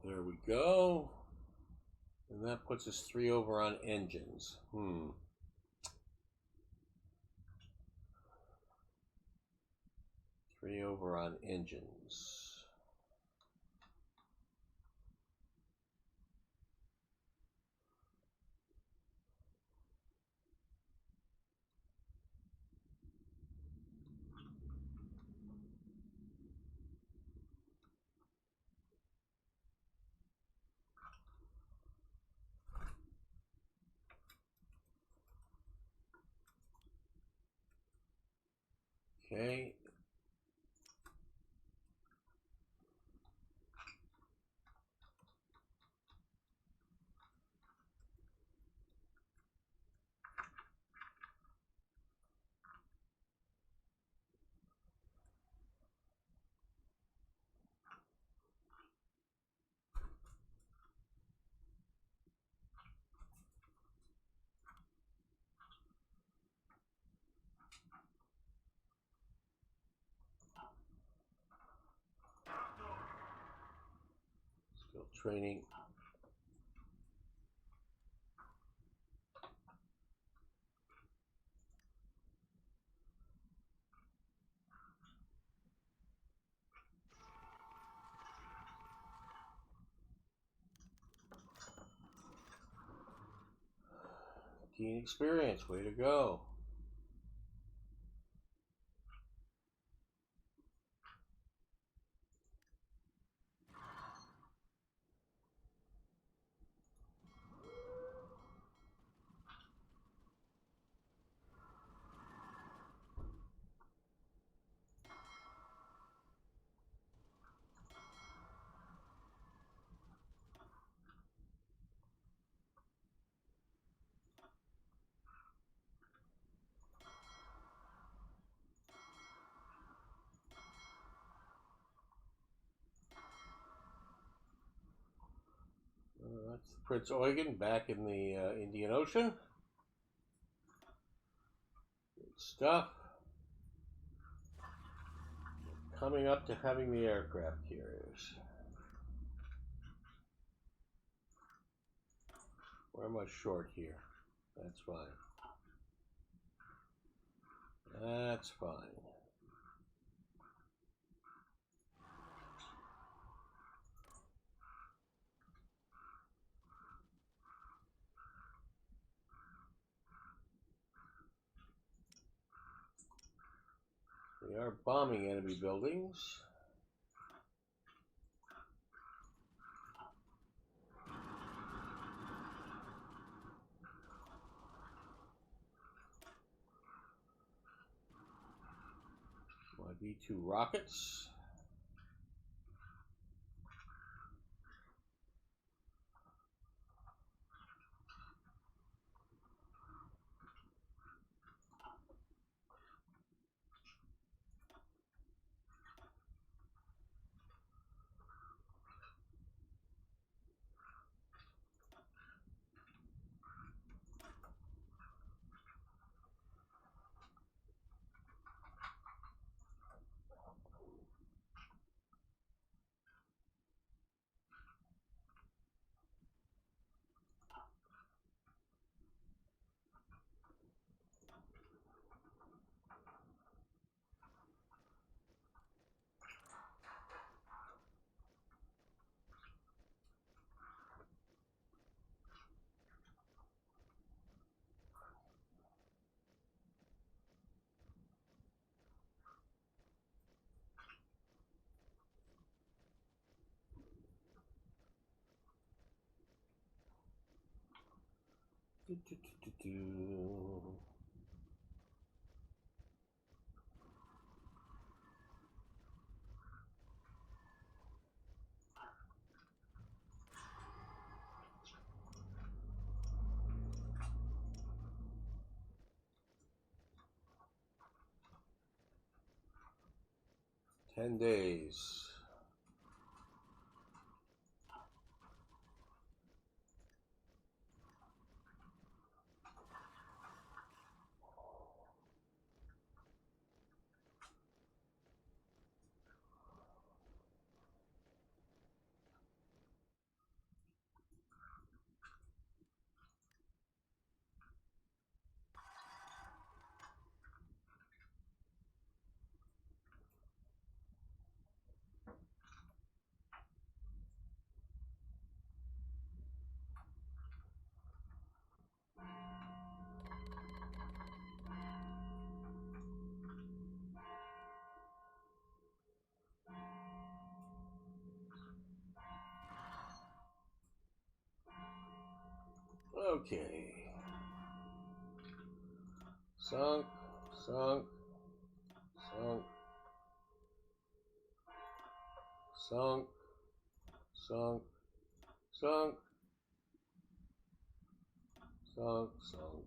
There we go. And that puts us 3 over on engines. 3 over on engines. Okay. Still training. Keen experience. Way to go. That's Prince Eugen back in the Indian Ocean. Good stuff. Coming up to having the aircraft carriers. Where am I short here? That's fine. That's fine. We are bombing enemy buildings. My B-2 rockets. 10 days. Okay. Sunk, sunk, sunk, sunk, sunk, sunk, sunk, sunk.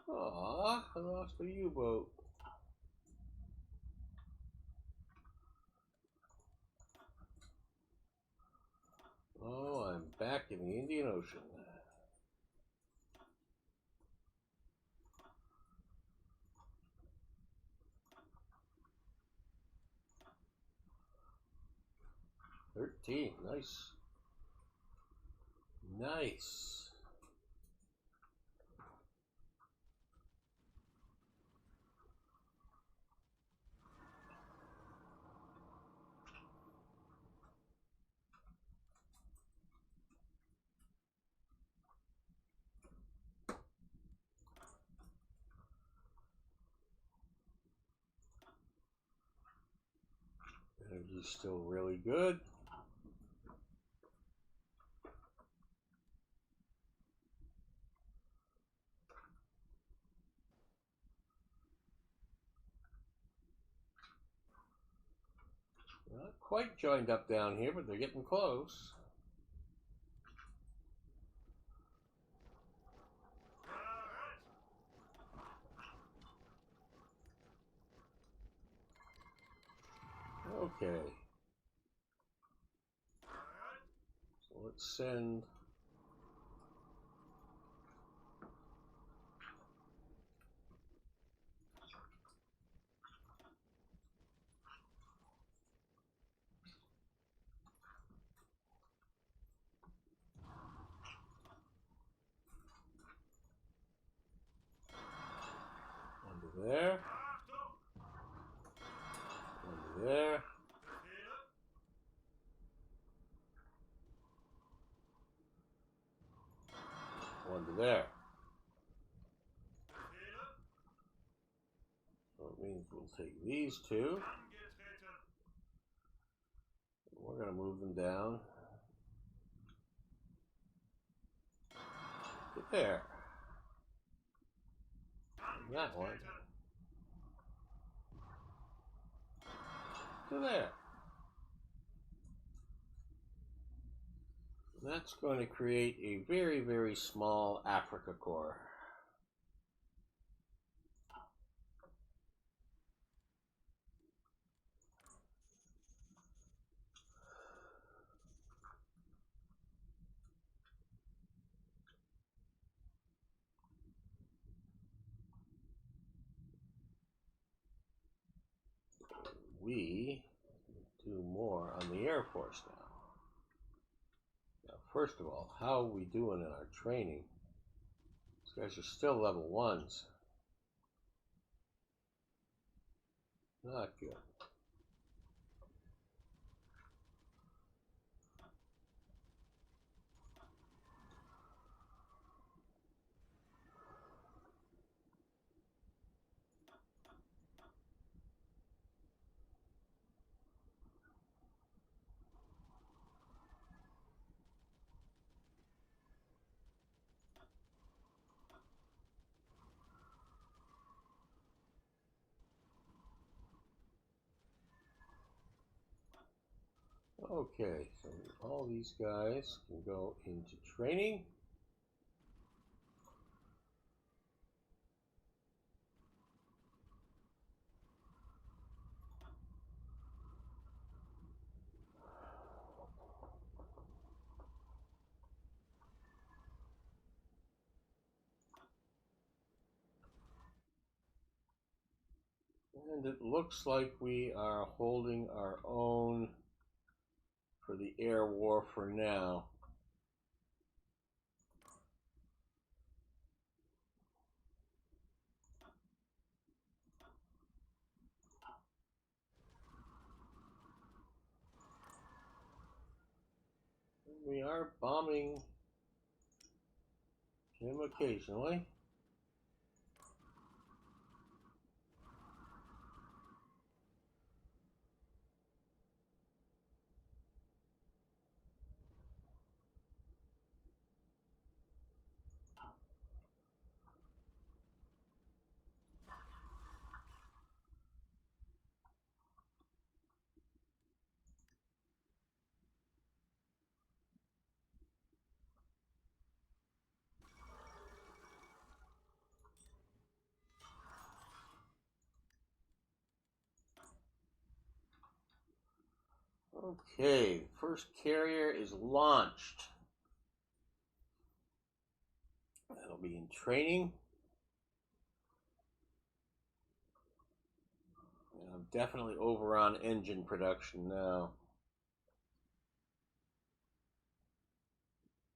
Aw, I lost a U-boat. Oh, I'm back in the Indian Ocean. Nice. Nice. Energy's still really good. Not quite joined up down here, but they're getting close. Okay. So let's send one to there. One to there. One to there. So it means we'll take these two. We're going to move them down to there. And that one to there. And that's going to create a very, very small Africa core. We do more on the Air Force now. Now, first of all, how are we doing in our training? These guys are still level 1s. Not good. Okay, so all these guys can go into training. And it looks like we are holding our own for the air war for now. We are bombing him occasionally. Okay, first carrier is launched. That'll be in training. And I'm definitely over on engine production now.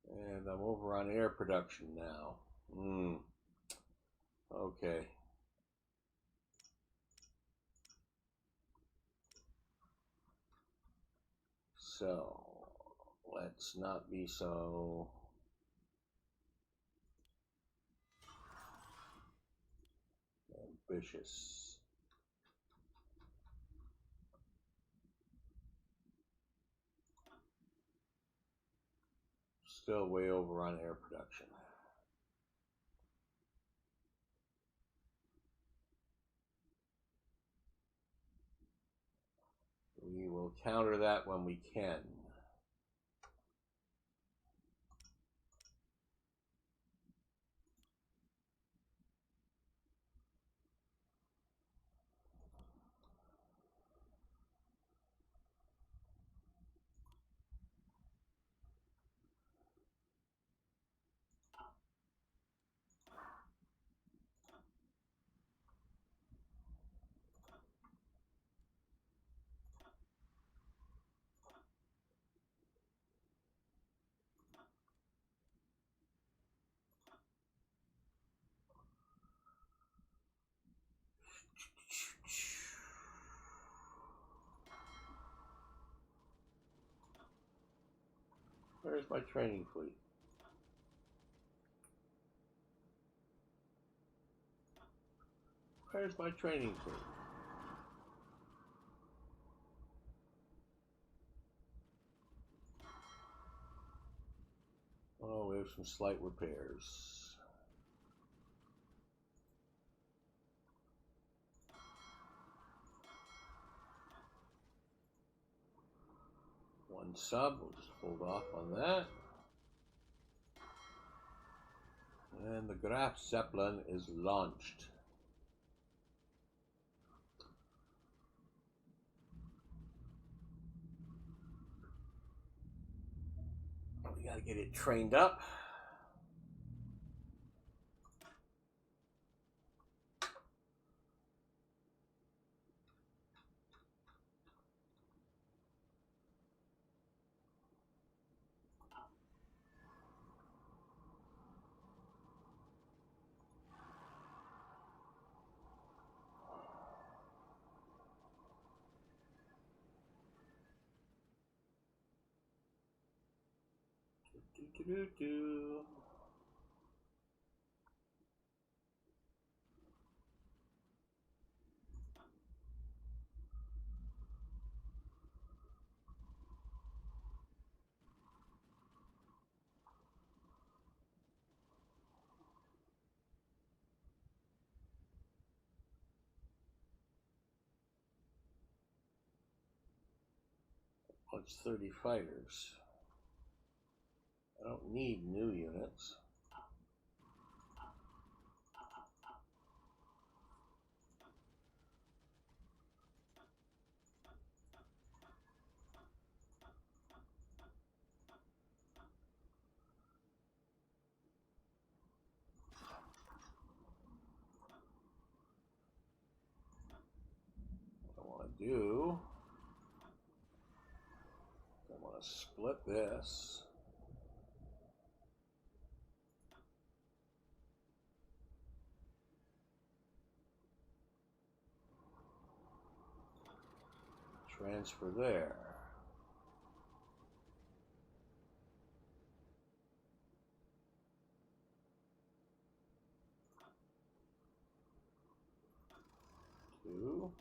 And I'm over on air production now. Okay. So, let's not be so ambitious. Still way over on air production. We will counter that when we can. Where's my training fleet? Where's my training fleet? Oh, we have some slight repairs. One sub, we'll just hold off on that. And the Graf Zeppelin is launched. We gotta get it trained up. Do. Oh, it's 30 fighters. I don't need new units. do, I want to split this. Transfer there. Two,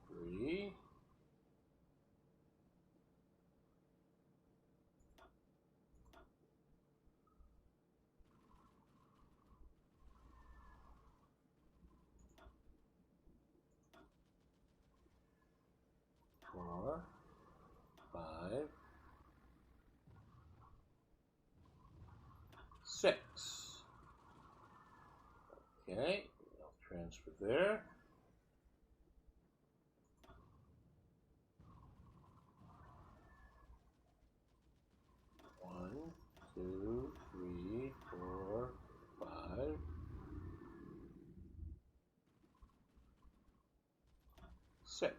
three, four, five, six. Okay, I'll transfer there. One, two, three, four, five, six.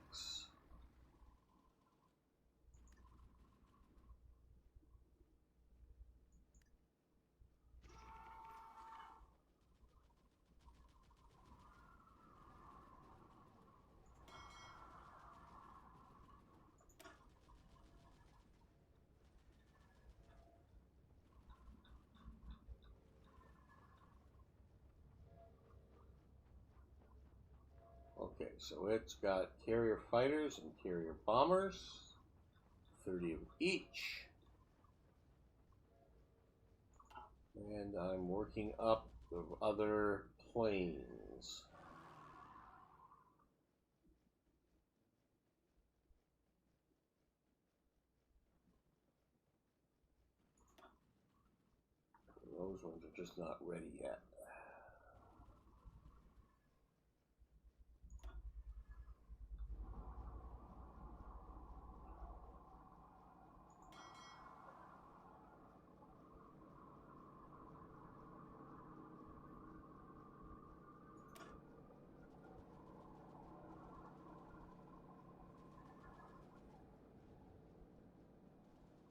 Okay, so it's got carrier fighters and carrier bombers, 30 of each. And I'm working up the other planes. Those ones are just not ready yet.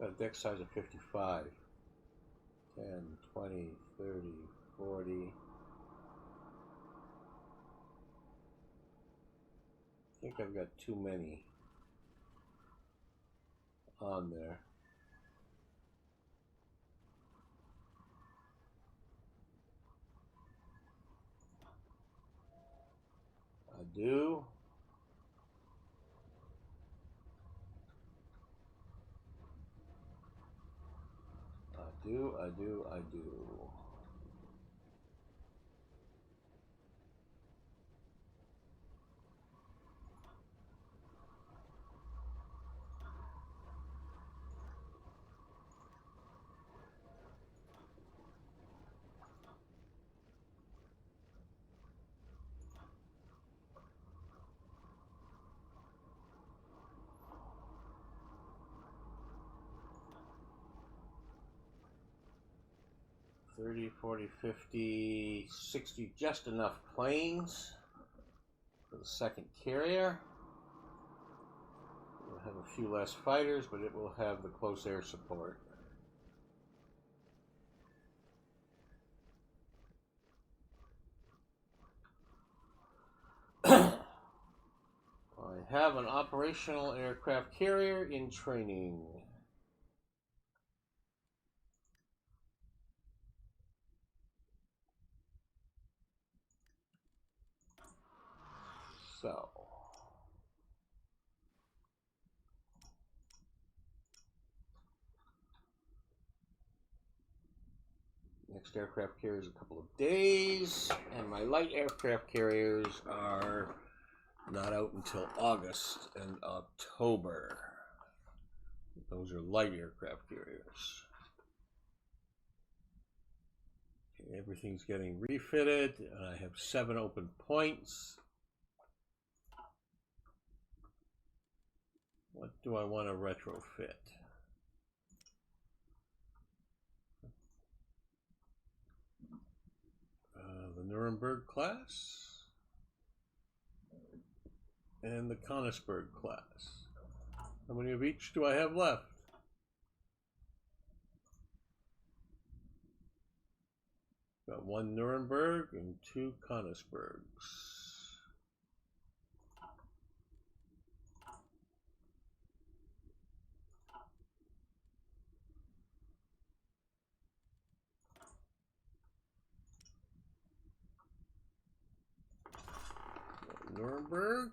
Got a deck size of 55. 10, 20, 30, 40. I think I've got too many on there. I do. I do. 30, 40, 50, 60, just enough planes for the second carrier. It will have a few less fighters, but it will have the close air support. I have an operational aircraft carrier in training. So, next aircraft carrier is a couple of days, and my light aircraft carriers are not out until August and October. Those are light aircraft carriers. Okay, everything's getting refitted, and I have 7 open points. What do I want to retrofit? The Nuremberg class. and the Königsberg class. How many of each do I have left? Got one Nuremberg and two Königsbergs. Nuremberg.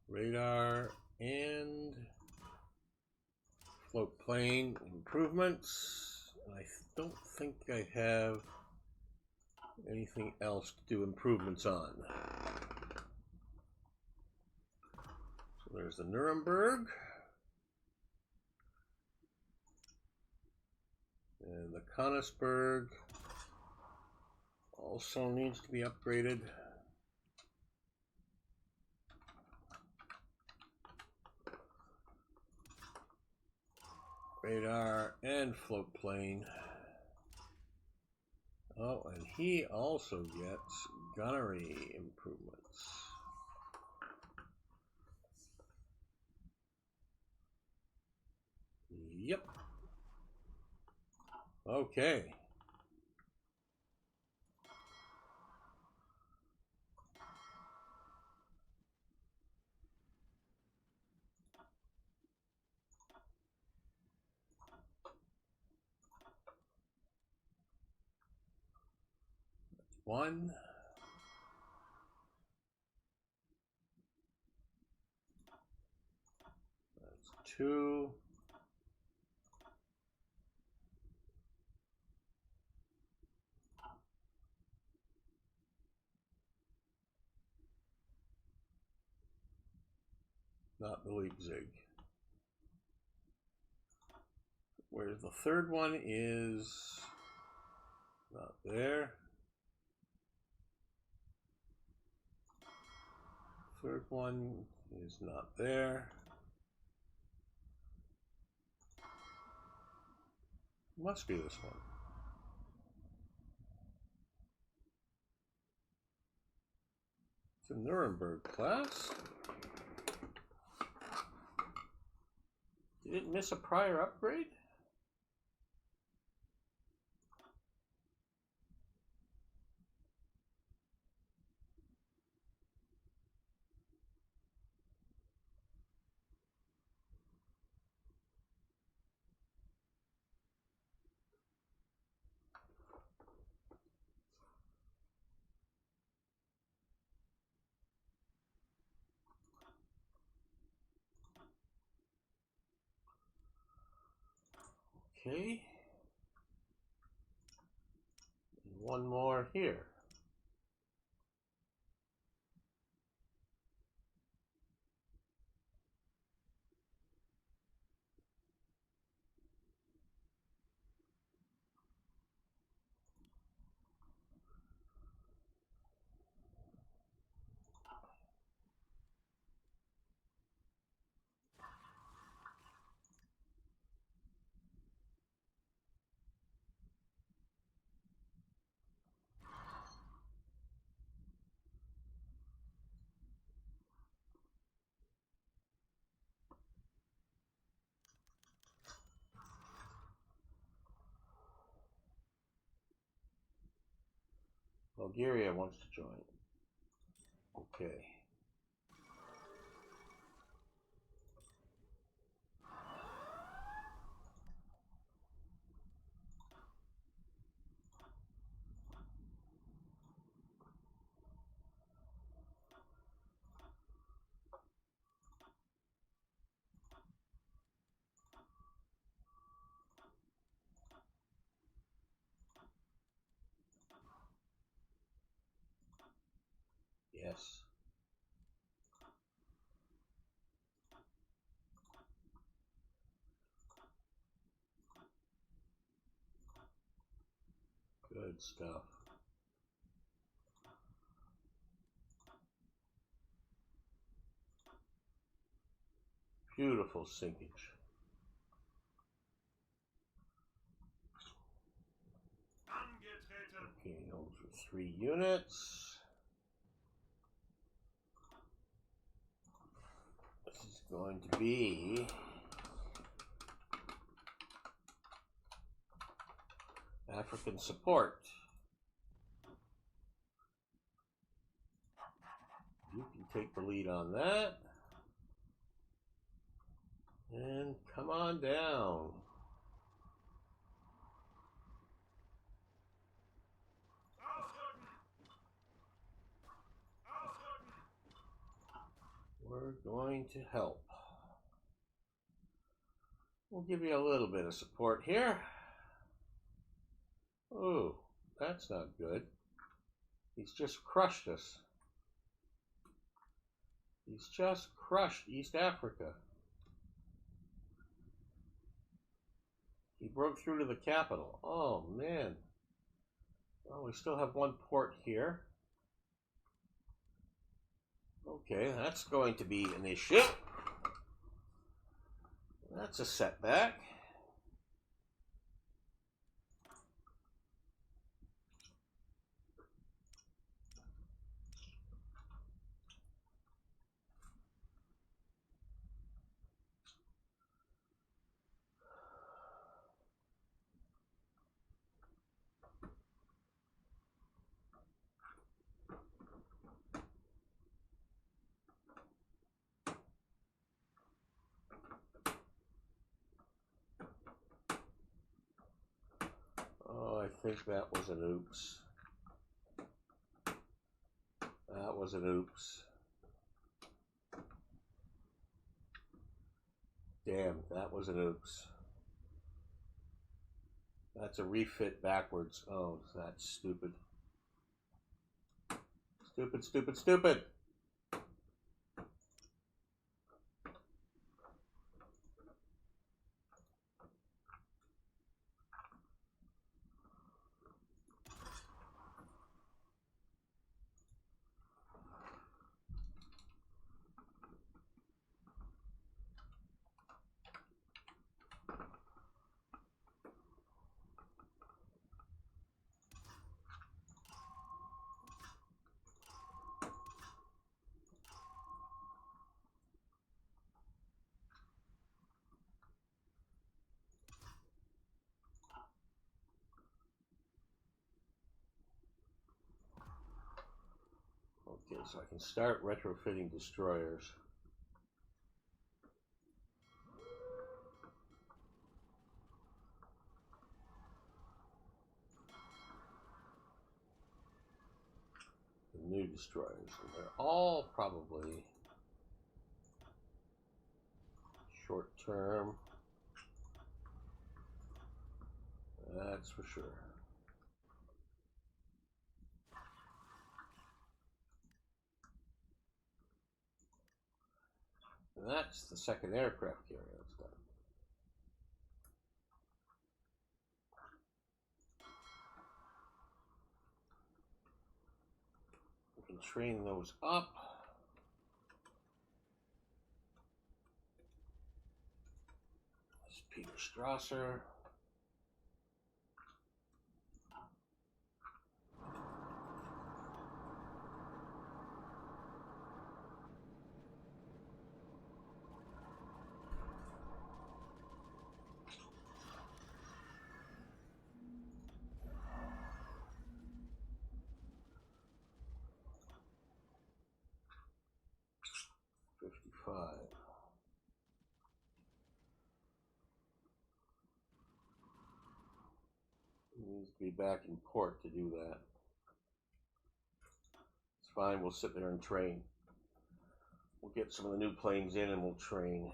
Radar and float plane improvements. I don't think I have anything else to do improvements on. So there's the Nuremberg. And the Königsberg also needs to be upgraded. Radar and float plane. Oh, and he also gets gunnery improvements. Yep. Okay. That's one. That's two. Not the Leipzig. Where the third one is not there. Third one is not there. Must be this one. It's a Nuremberg class. Did it miss a prior upgrade? Okay. And one more here. Bulgaria wants to join. Okay. Yes. Good stuff. Beautiful sinkage. 3 units. This is going to be African support. You can take the lead on that. And come on down. We're going to help. We'll give you a little bit of support here. Oh, that's not good. He's just crushed us. He's just crushed East Africa. He broke through to the capital. Oh, man. Well, we still have one port here. Okay, that's going to be an issue. That's a setback. Oh, I think that was an oops. That was an oops. Damn, that was an oops. That's a refit backwards. Oh, that's stupid. Stupid, stupid, stupid. Okay, so I can start retrofitting destroyers. The new destroyers. And they're all probably short term. That's for sure. And that's the second aircraft carrier that's done. We can train those up. This is Peter Strasser. He needs to be back in port to do that. It's fine, we'll sit there and train. We'll get some of the new planes in and we'll train.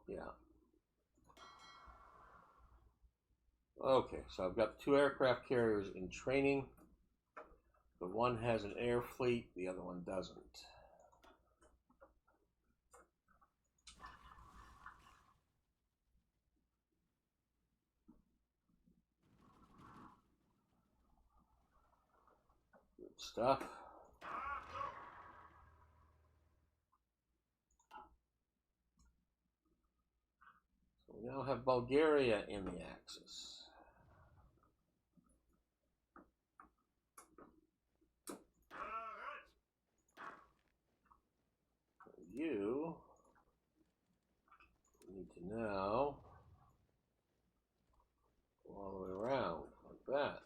Yeah. Okay, so I've got 2 aircraft carriers in training. The one has an air fleet, the other one doesn't. Good stuff. So we now have Bulgaria in the Axis. you need to now go all the way around like that.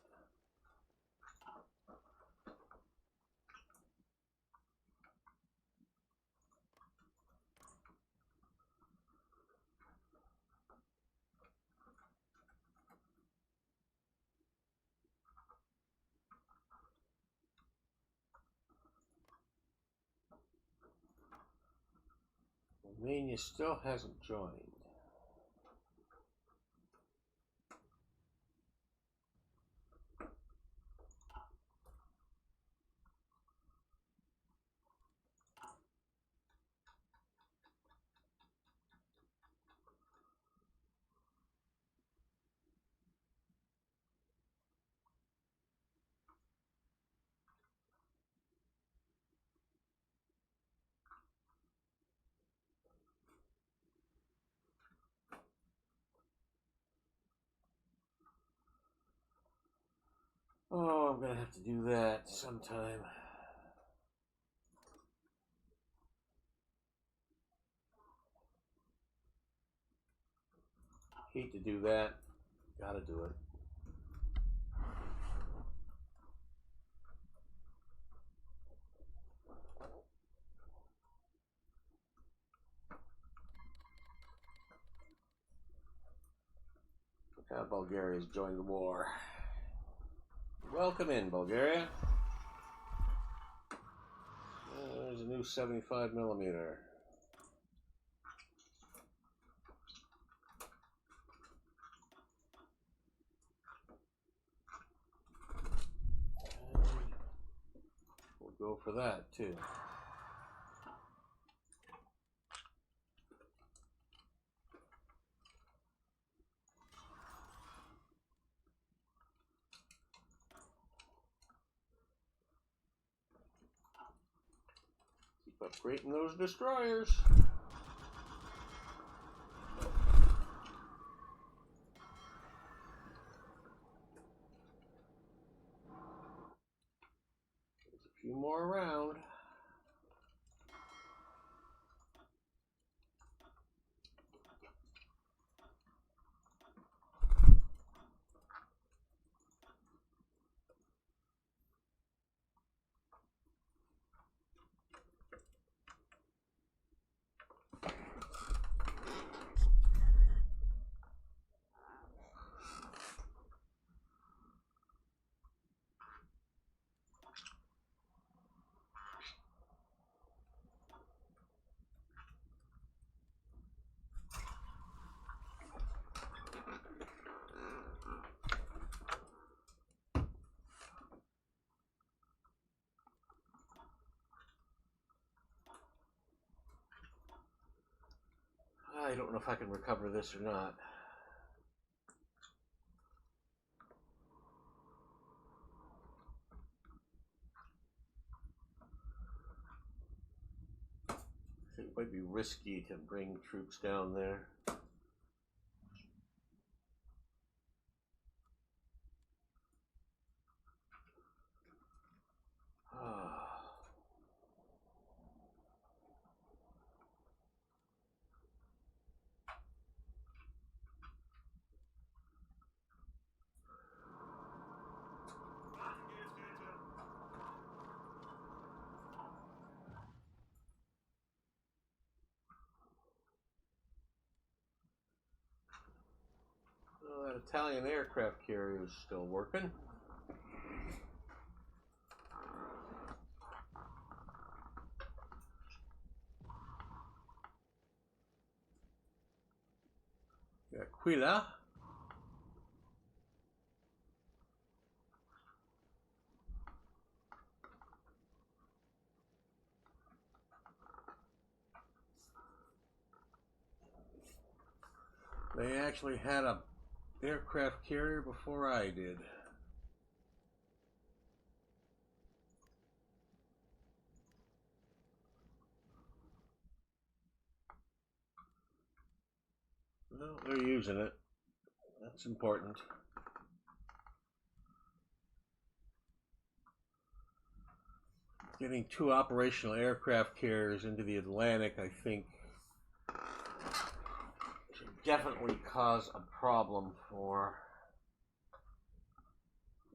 Romania still hasn't joined. Oh, I'm gonna have to do that sometime. Hate to do that. Gotta do it. Now Bulgaria's joined the war. Welcome in, Bulgaria. There's a new 75 millimeter. We'll go for that too. Keep upgrading those destroyers. There's a few more around. I don't know if I can recover this or not. I think it might be risky to bring troops down there. That Italian aircraft carrier is still working. Aquila. They actually had a aircraft carrier before I did. Well, they're using it. That's important. Getting 2 operational aircraft carriers into the Atlantic, I think, should definitely cause a problem for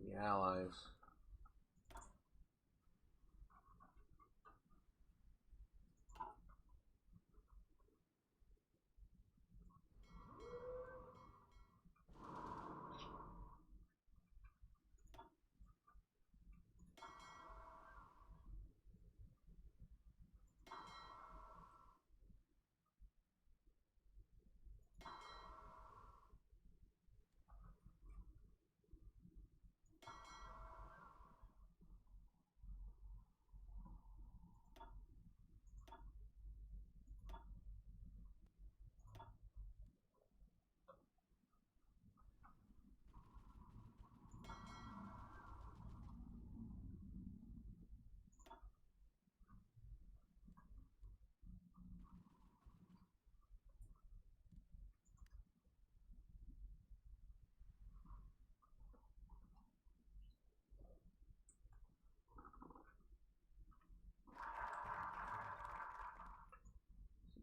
the Allies.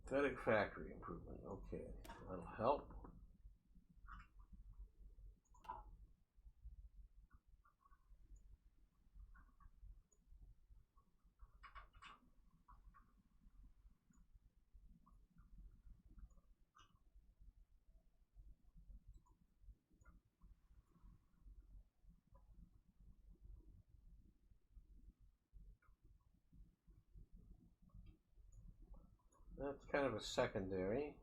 Synthetic factory improvement. Okay, that'll help. That's kind of a secondary.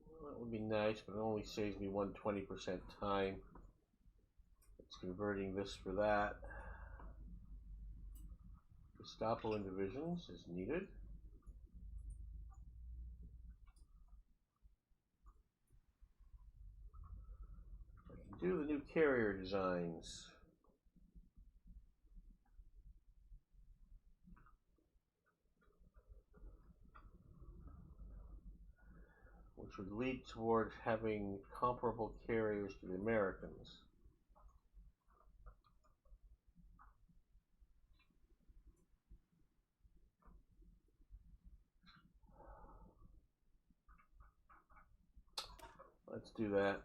Well, that would be nice, but it only saves me 120% time. It's converting this for that. Gestapo in divisions is needed. I can do the new carrier designs. Which would lead toward having comparable carriers to the Americans. Let's do that.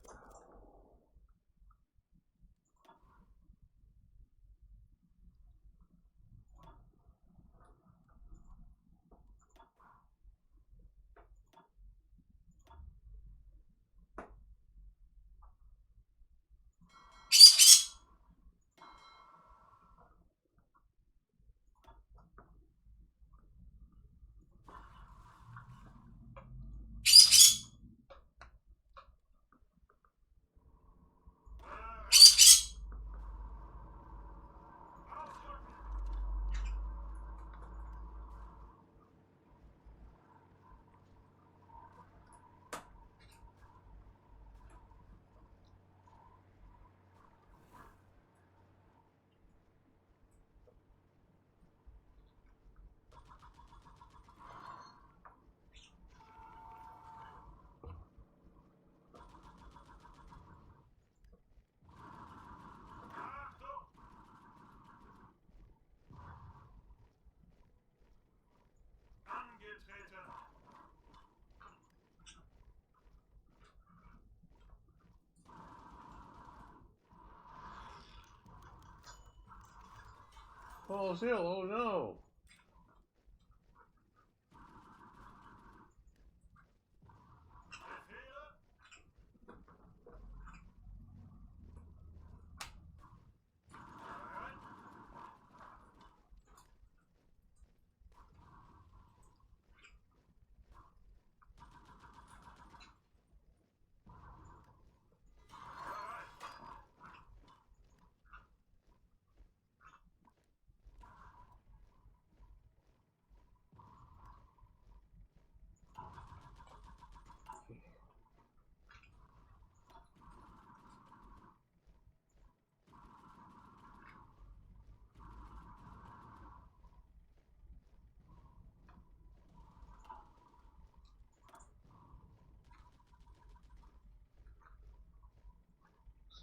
Falls ill, oh no.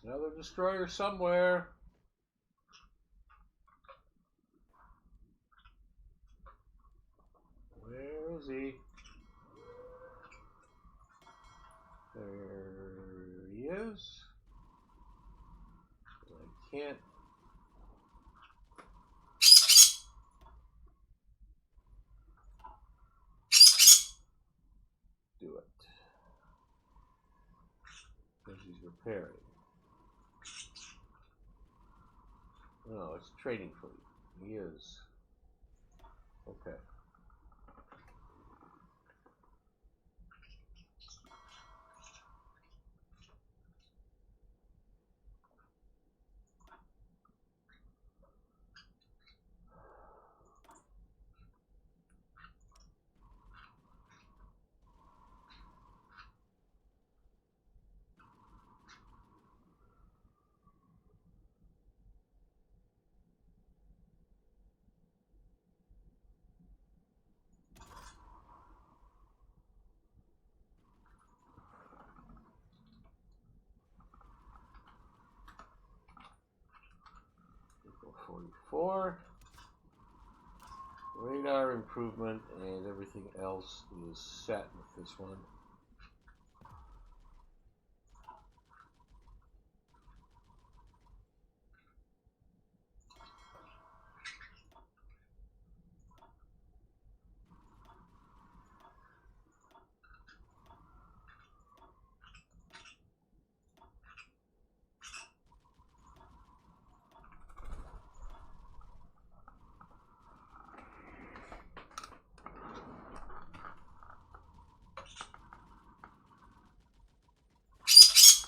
Another destroyer somewhere. There he is. I can't. Do it. Because he's repairing. No, it's trading fleet. He is. Okay. Equal 44. Radar improvement and everything else is set with this one.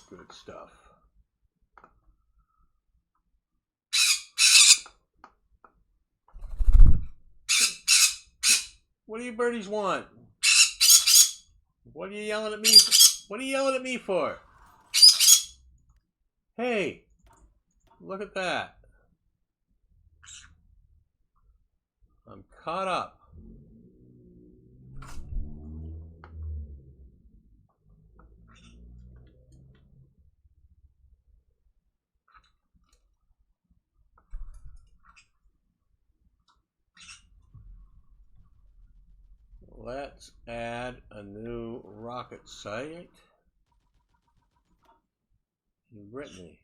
Good stuff. What do you birdies want? What are you yelling at me? What are you yelling at me for? Hey, look at that. I'm caught up. Let's add a new rocket site in Brittany.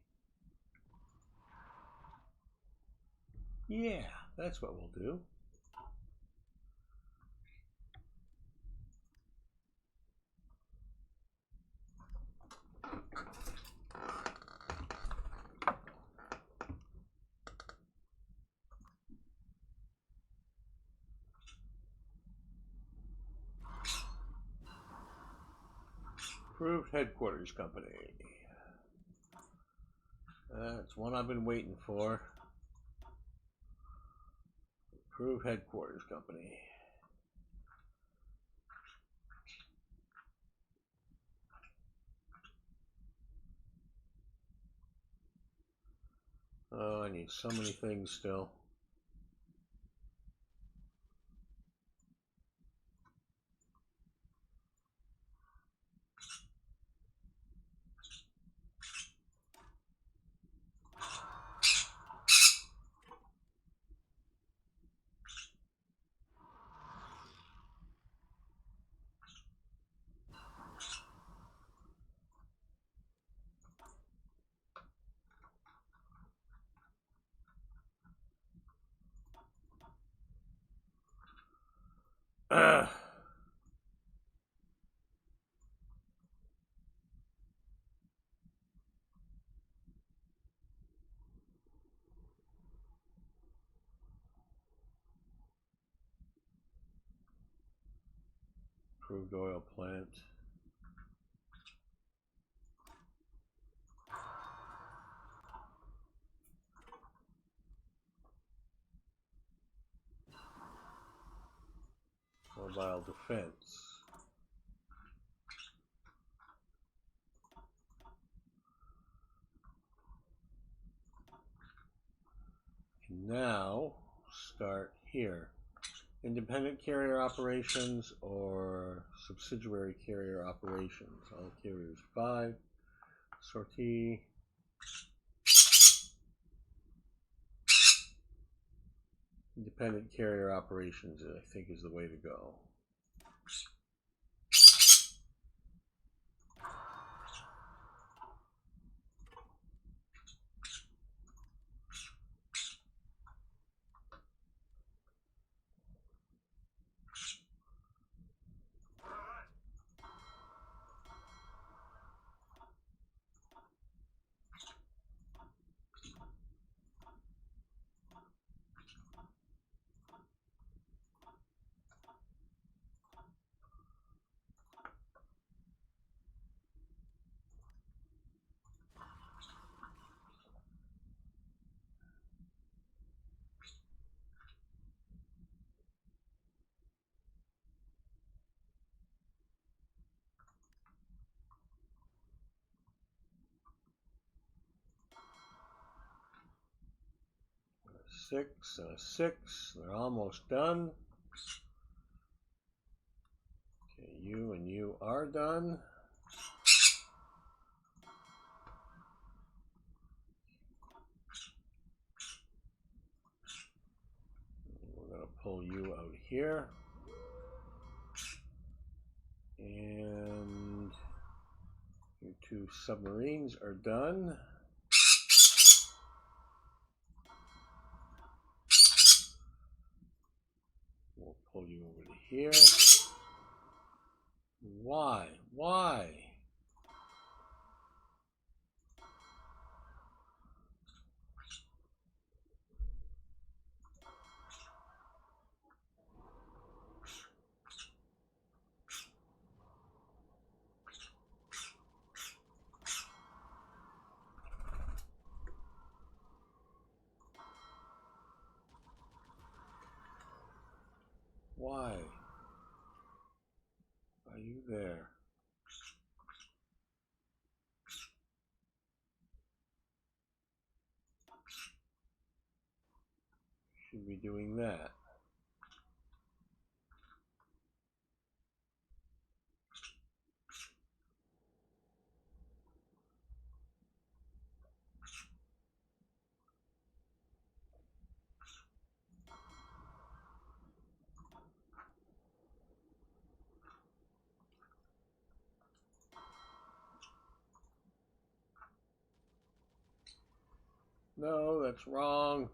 Yeah, that's what we'll do. Approved headquarters company. That's one I've been waiting for. Approved headquarters company. Oh, I need so many things still. Approved oil plant. Mobile defense. Now start here. Independent carrier operations or subsidiary carrier operations. All carriers 5. Sortie. Independent carrier operations, I think, is the way to go. 6 and a 6. They're almost done. Okay, you and you are done. We're going to pull you out here. And your 2 submarines are done. We'll pull you over to here. Why? Why? Why? Are you there? Should be doing that. No, that's wrong.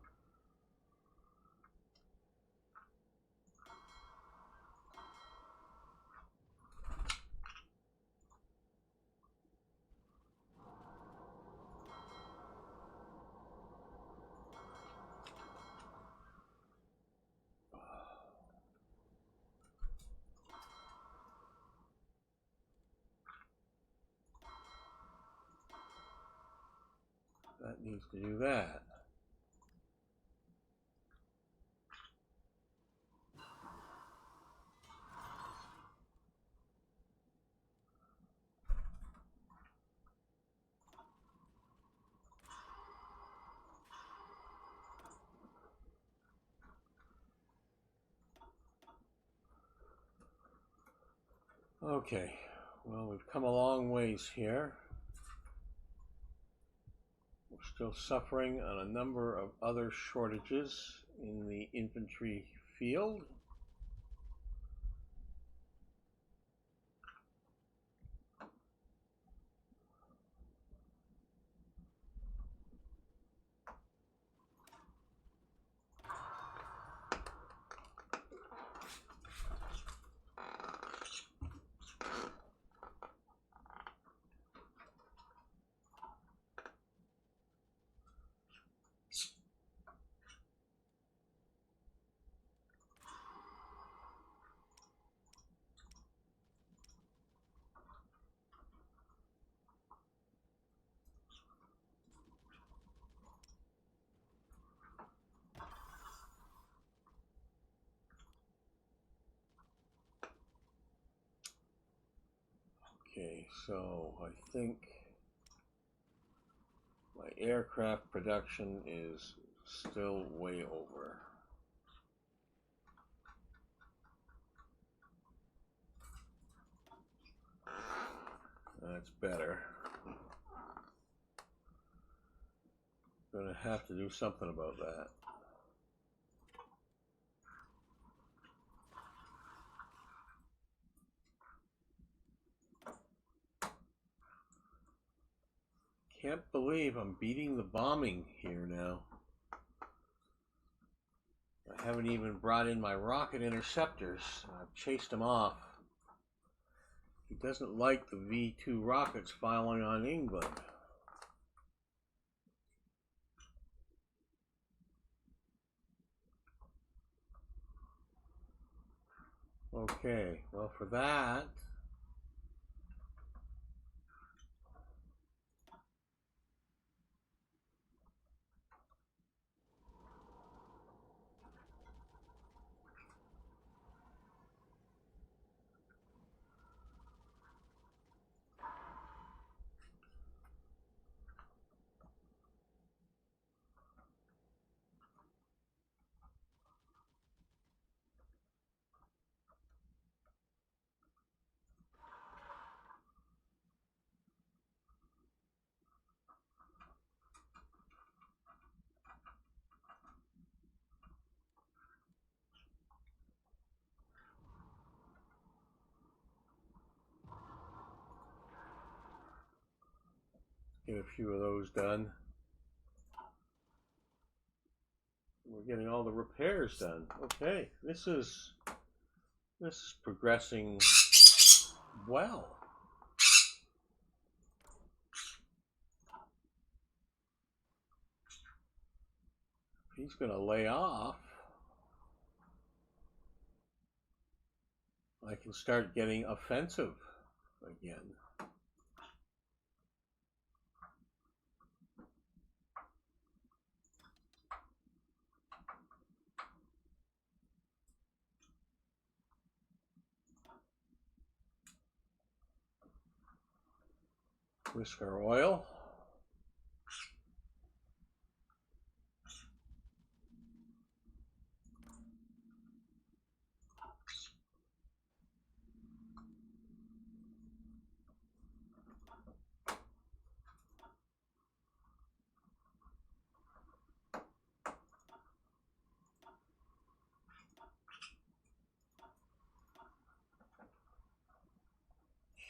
That needs to do that. Okay, well, we've come a long ways here. We're still suffering on a number of other shortages in the infantry field. Okay, so I think my aircraft production is still way over. That's better. Gonna have to do something about that. Can't believe I'm beating the bombing here now. I haven't even brought in my rocket interceptors. I've chased them off. He doesn't like the V2 rockets firing on England. Okay, well, for that, Get a few of those done. We're getting all the repairs done. Okay, this is progressing well. If he's going to lay off, I can start getting offensive again. Whisk our oil.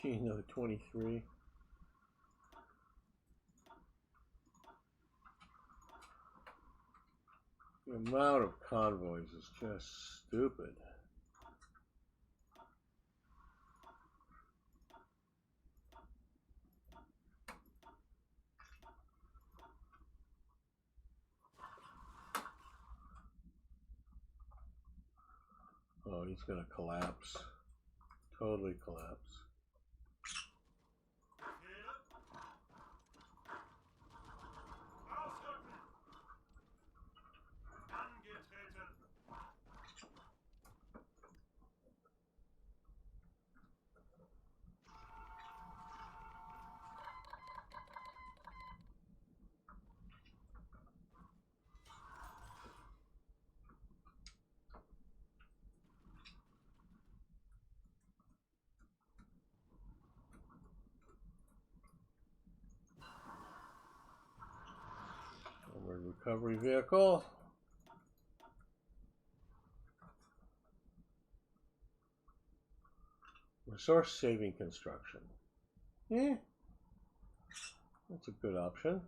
Another 23. The amount of convoys is just stupid. Oh, he's going to collapse. Totally collapse. Recovery vehicle. Resource saving construction. That's a good option.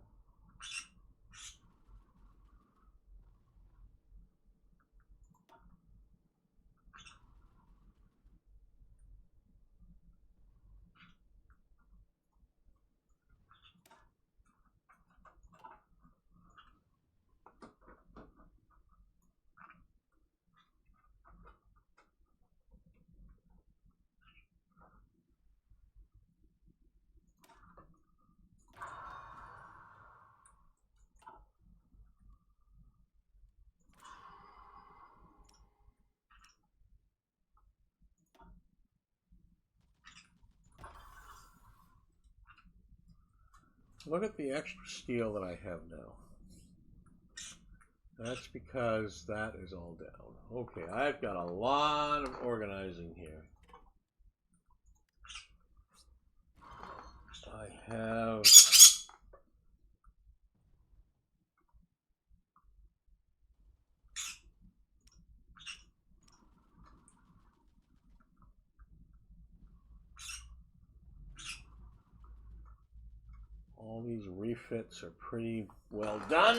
Look at the extra steel that I have now. That's because that is all down. Okay, I've got a lot of organizing here. I have all these refits are pretty well done.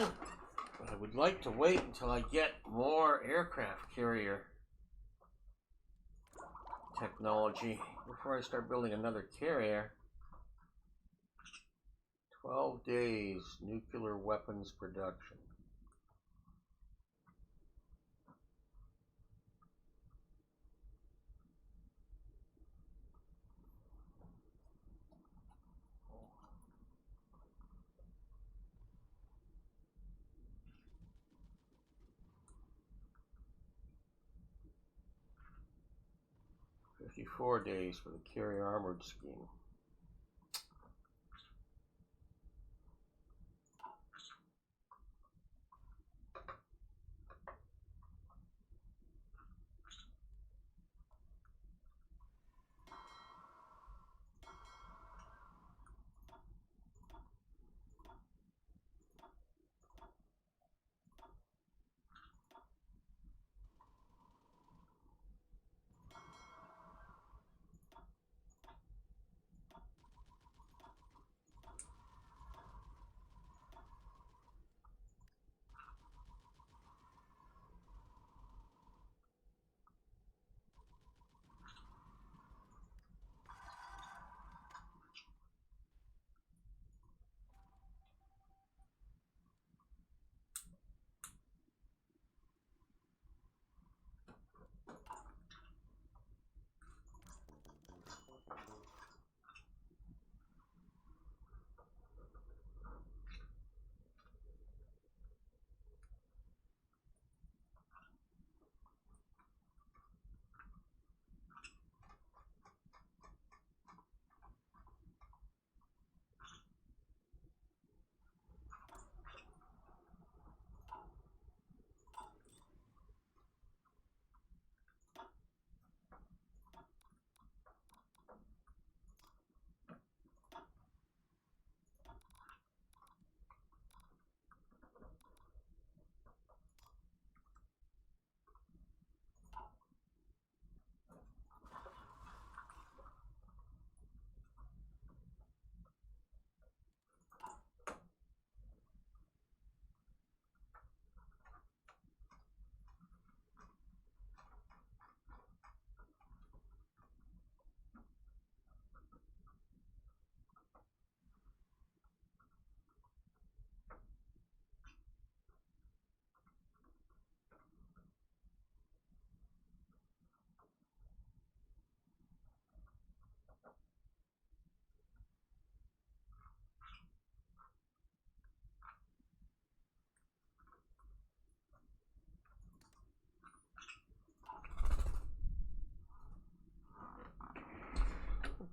But I would like to wait until I get more aircraft carrier technology before I start building another carrier. 12 days nuclear weapons production. $54 days for the carrier armored scheme.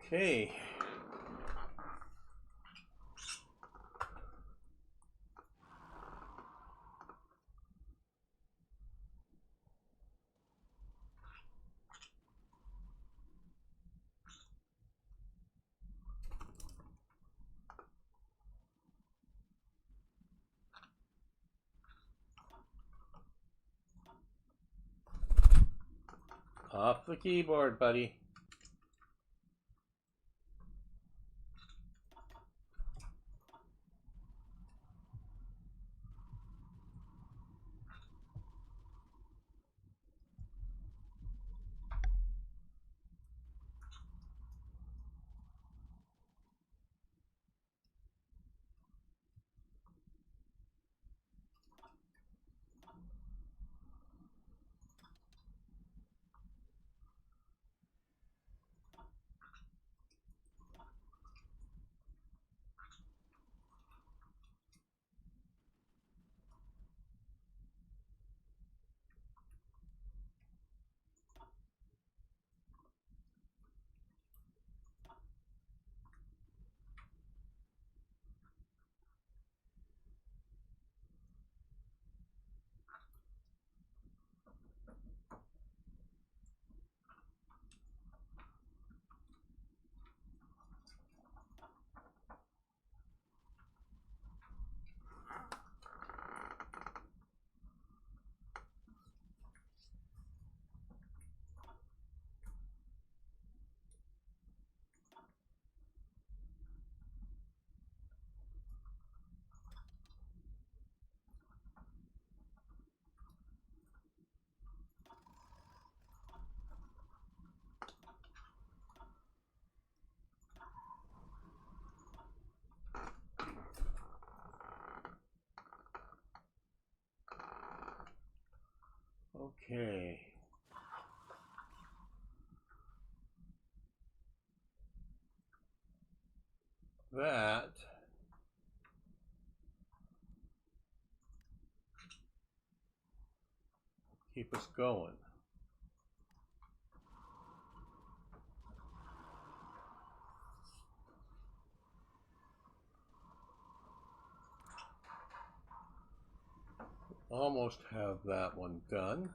Okay. Off the keyboard, buddy. Okay. That keep us going. Almost have that one done.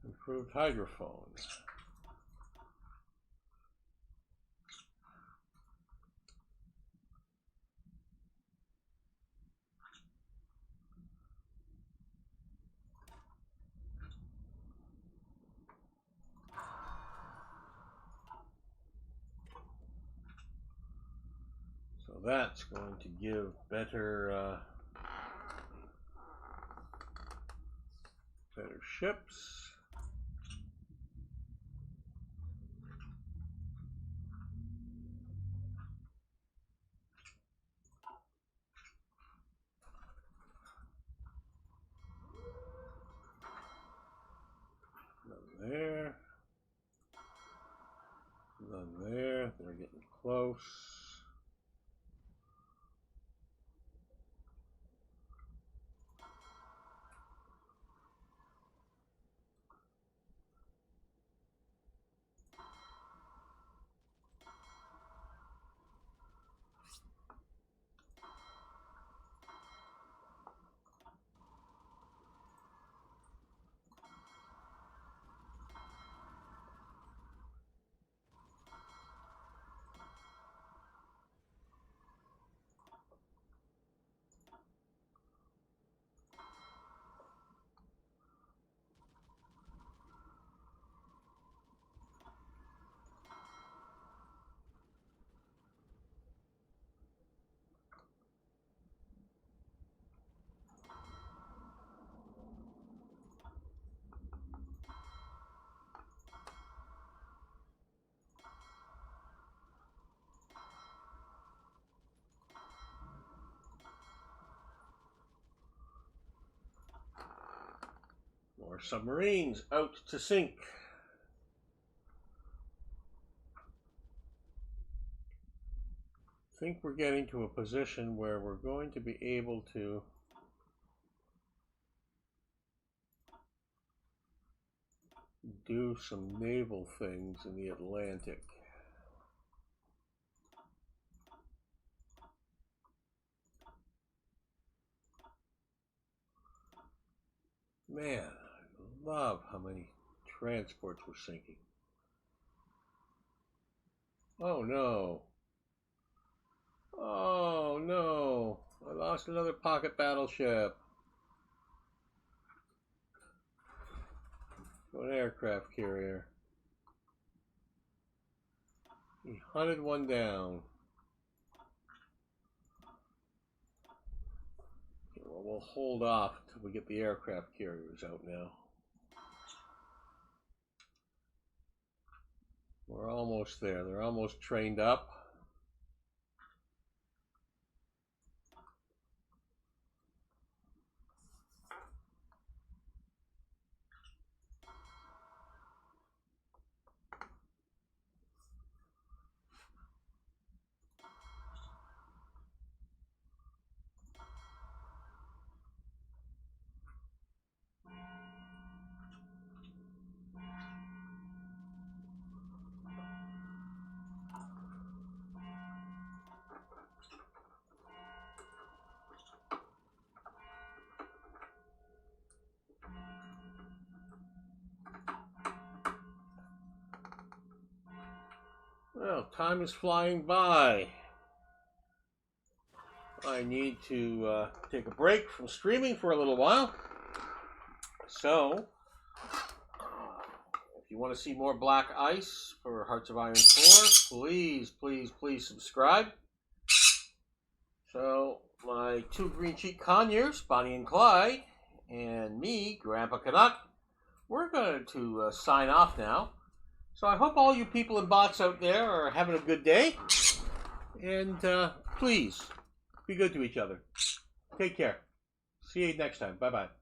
Improved hydrophone. So that's going to give better ships. None there. None there. They're getting close. More submarines out to sink. I think we're getting to a position where we're going to be able to do some naval things in the Atlantic. Man, I love how many transports were sinking. Oh no. Oh no. I lost another pocket battleship. An aircraft carrier. He hunted one down. Okay, well, we'll hold off until we get the aircraft carriers out now. We're almost there. They're almost trained up. Well, time is flying by. I need to take a break from streaming for a little while. So, if you want to see more Black Ice for Hearts of Iron 4, please subscribe. So, my two Green Sheet Conyers, Bonnie and Clyde, and me, Grandpa Canuck, we're going to sign off now. So I hope all you people and bots out there are having a good day. And please, be good to each other. Take care. See you next time. Bye-bye.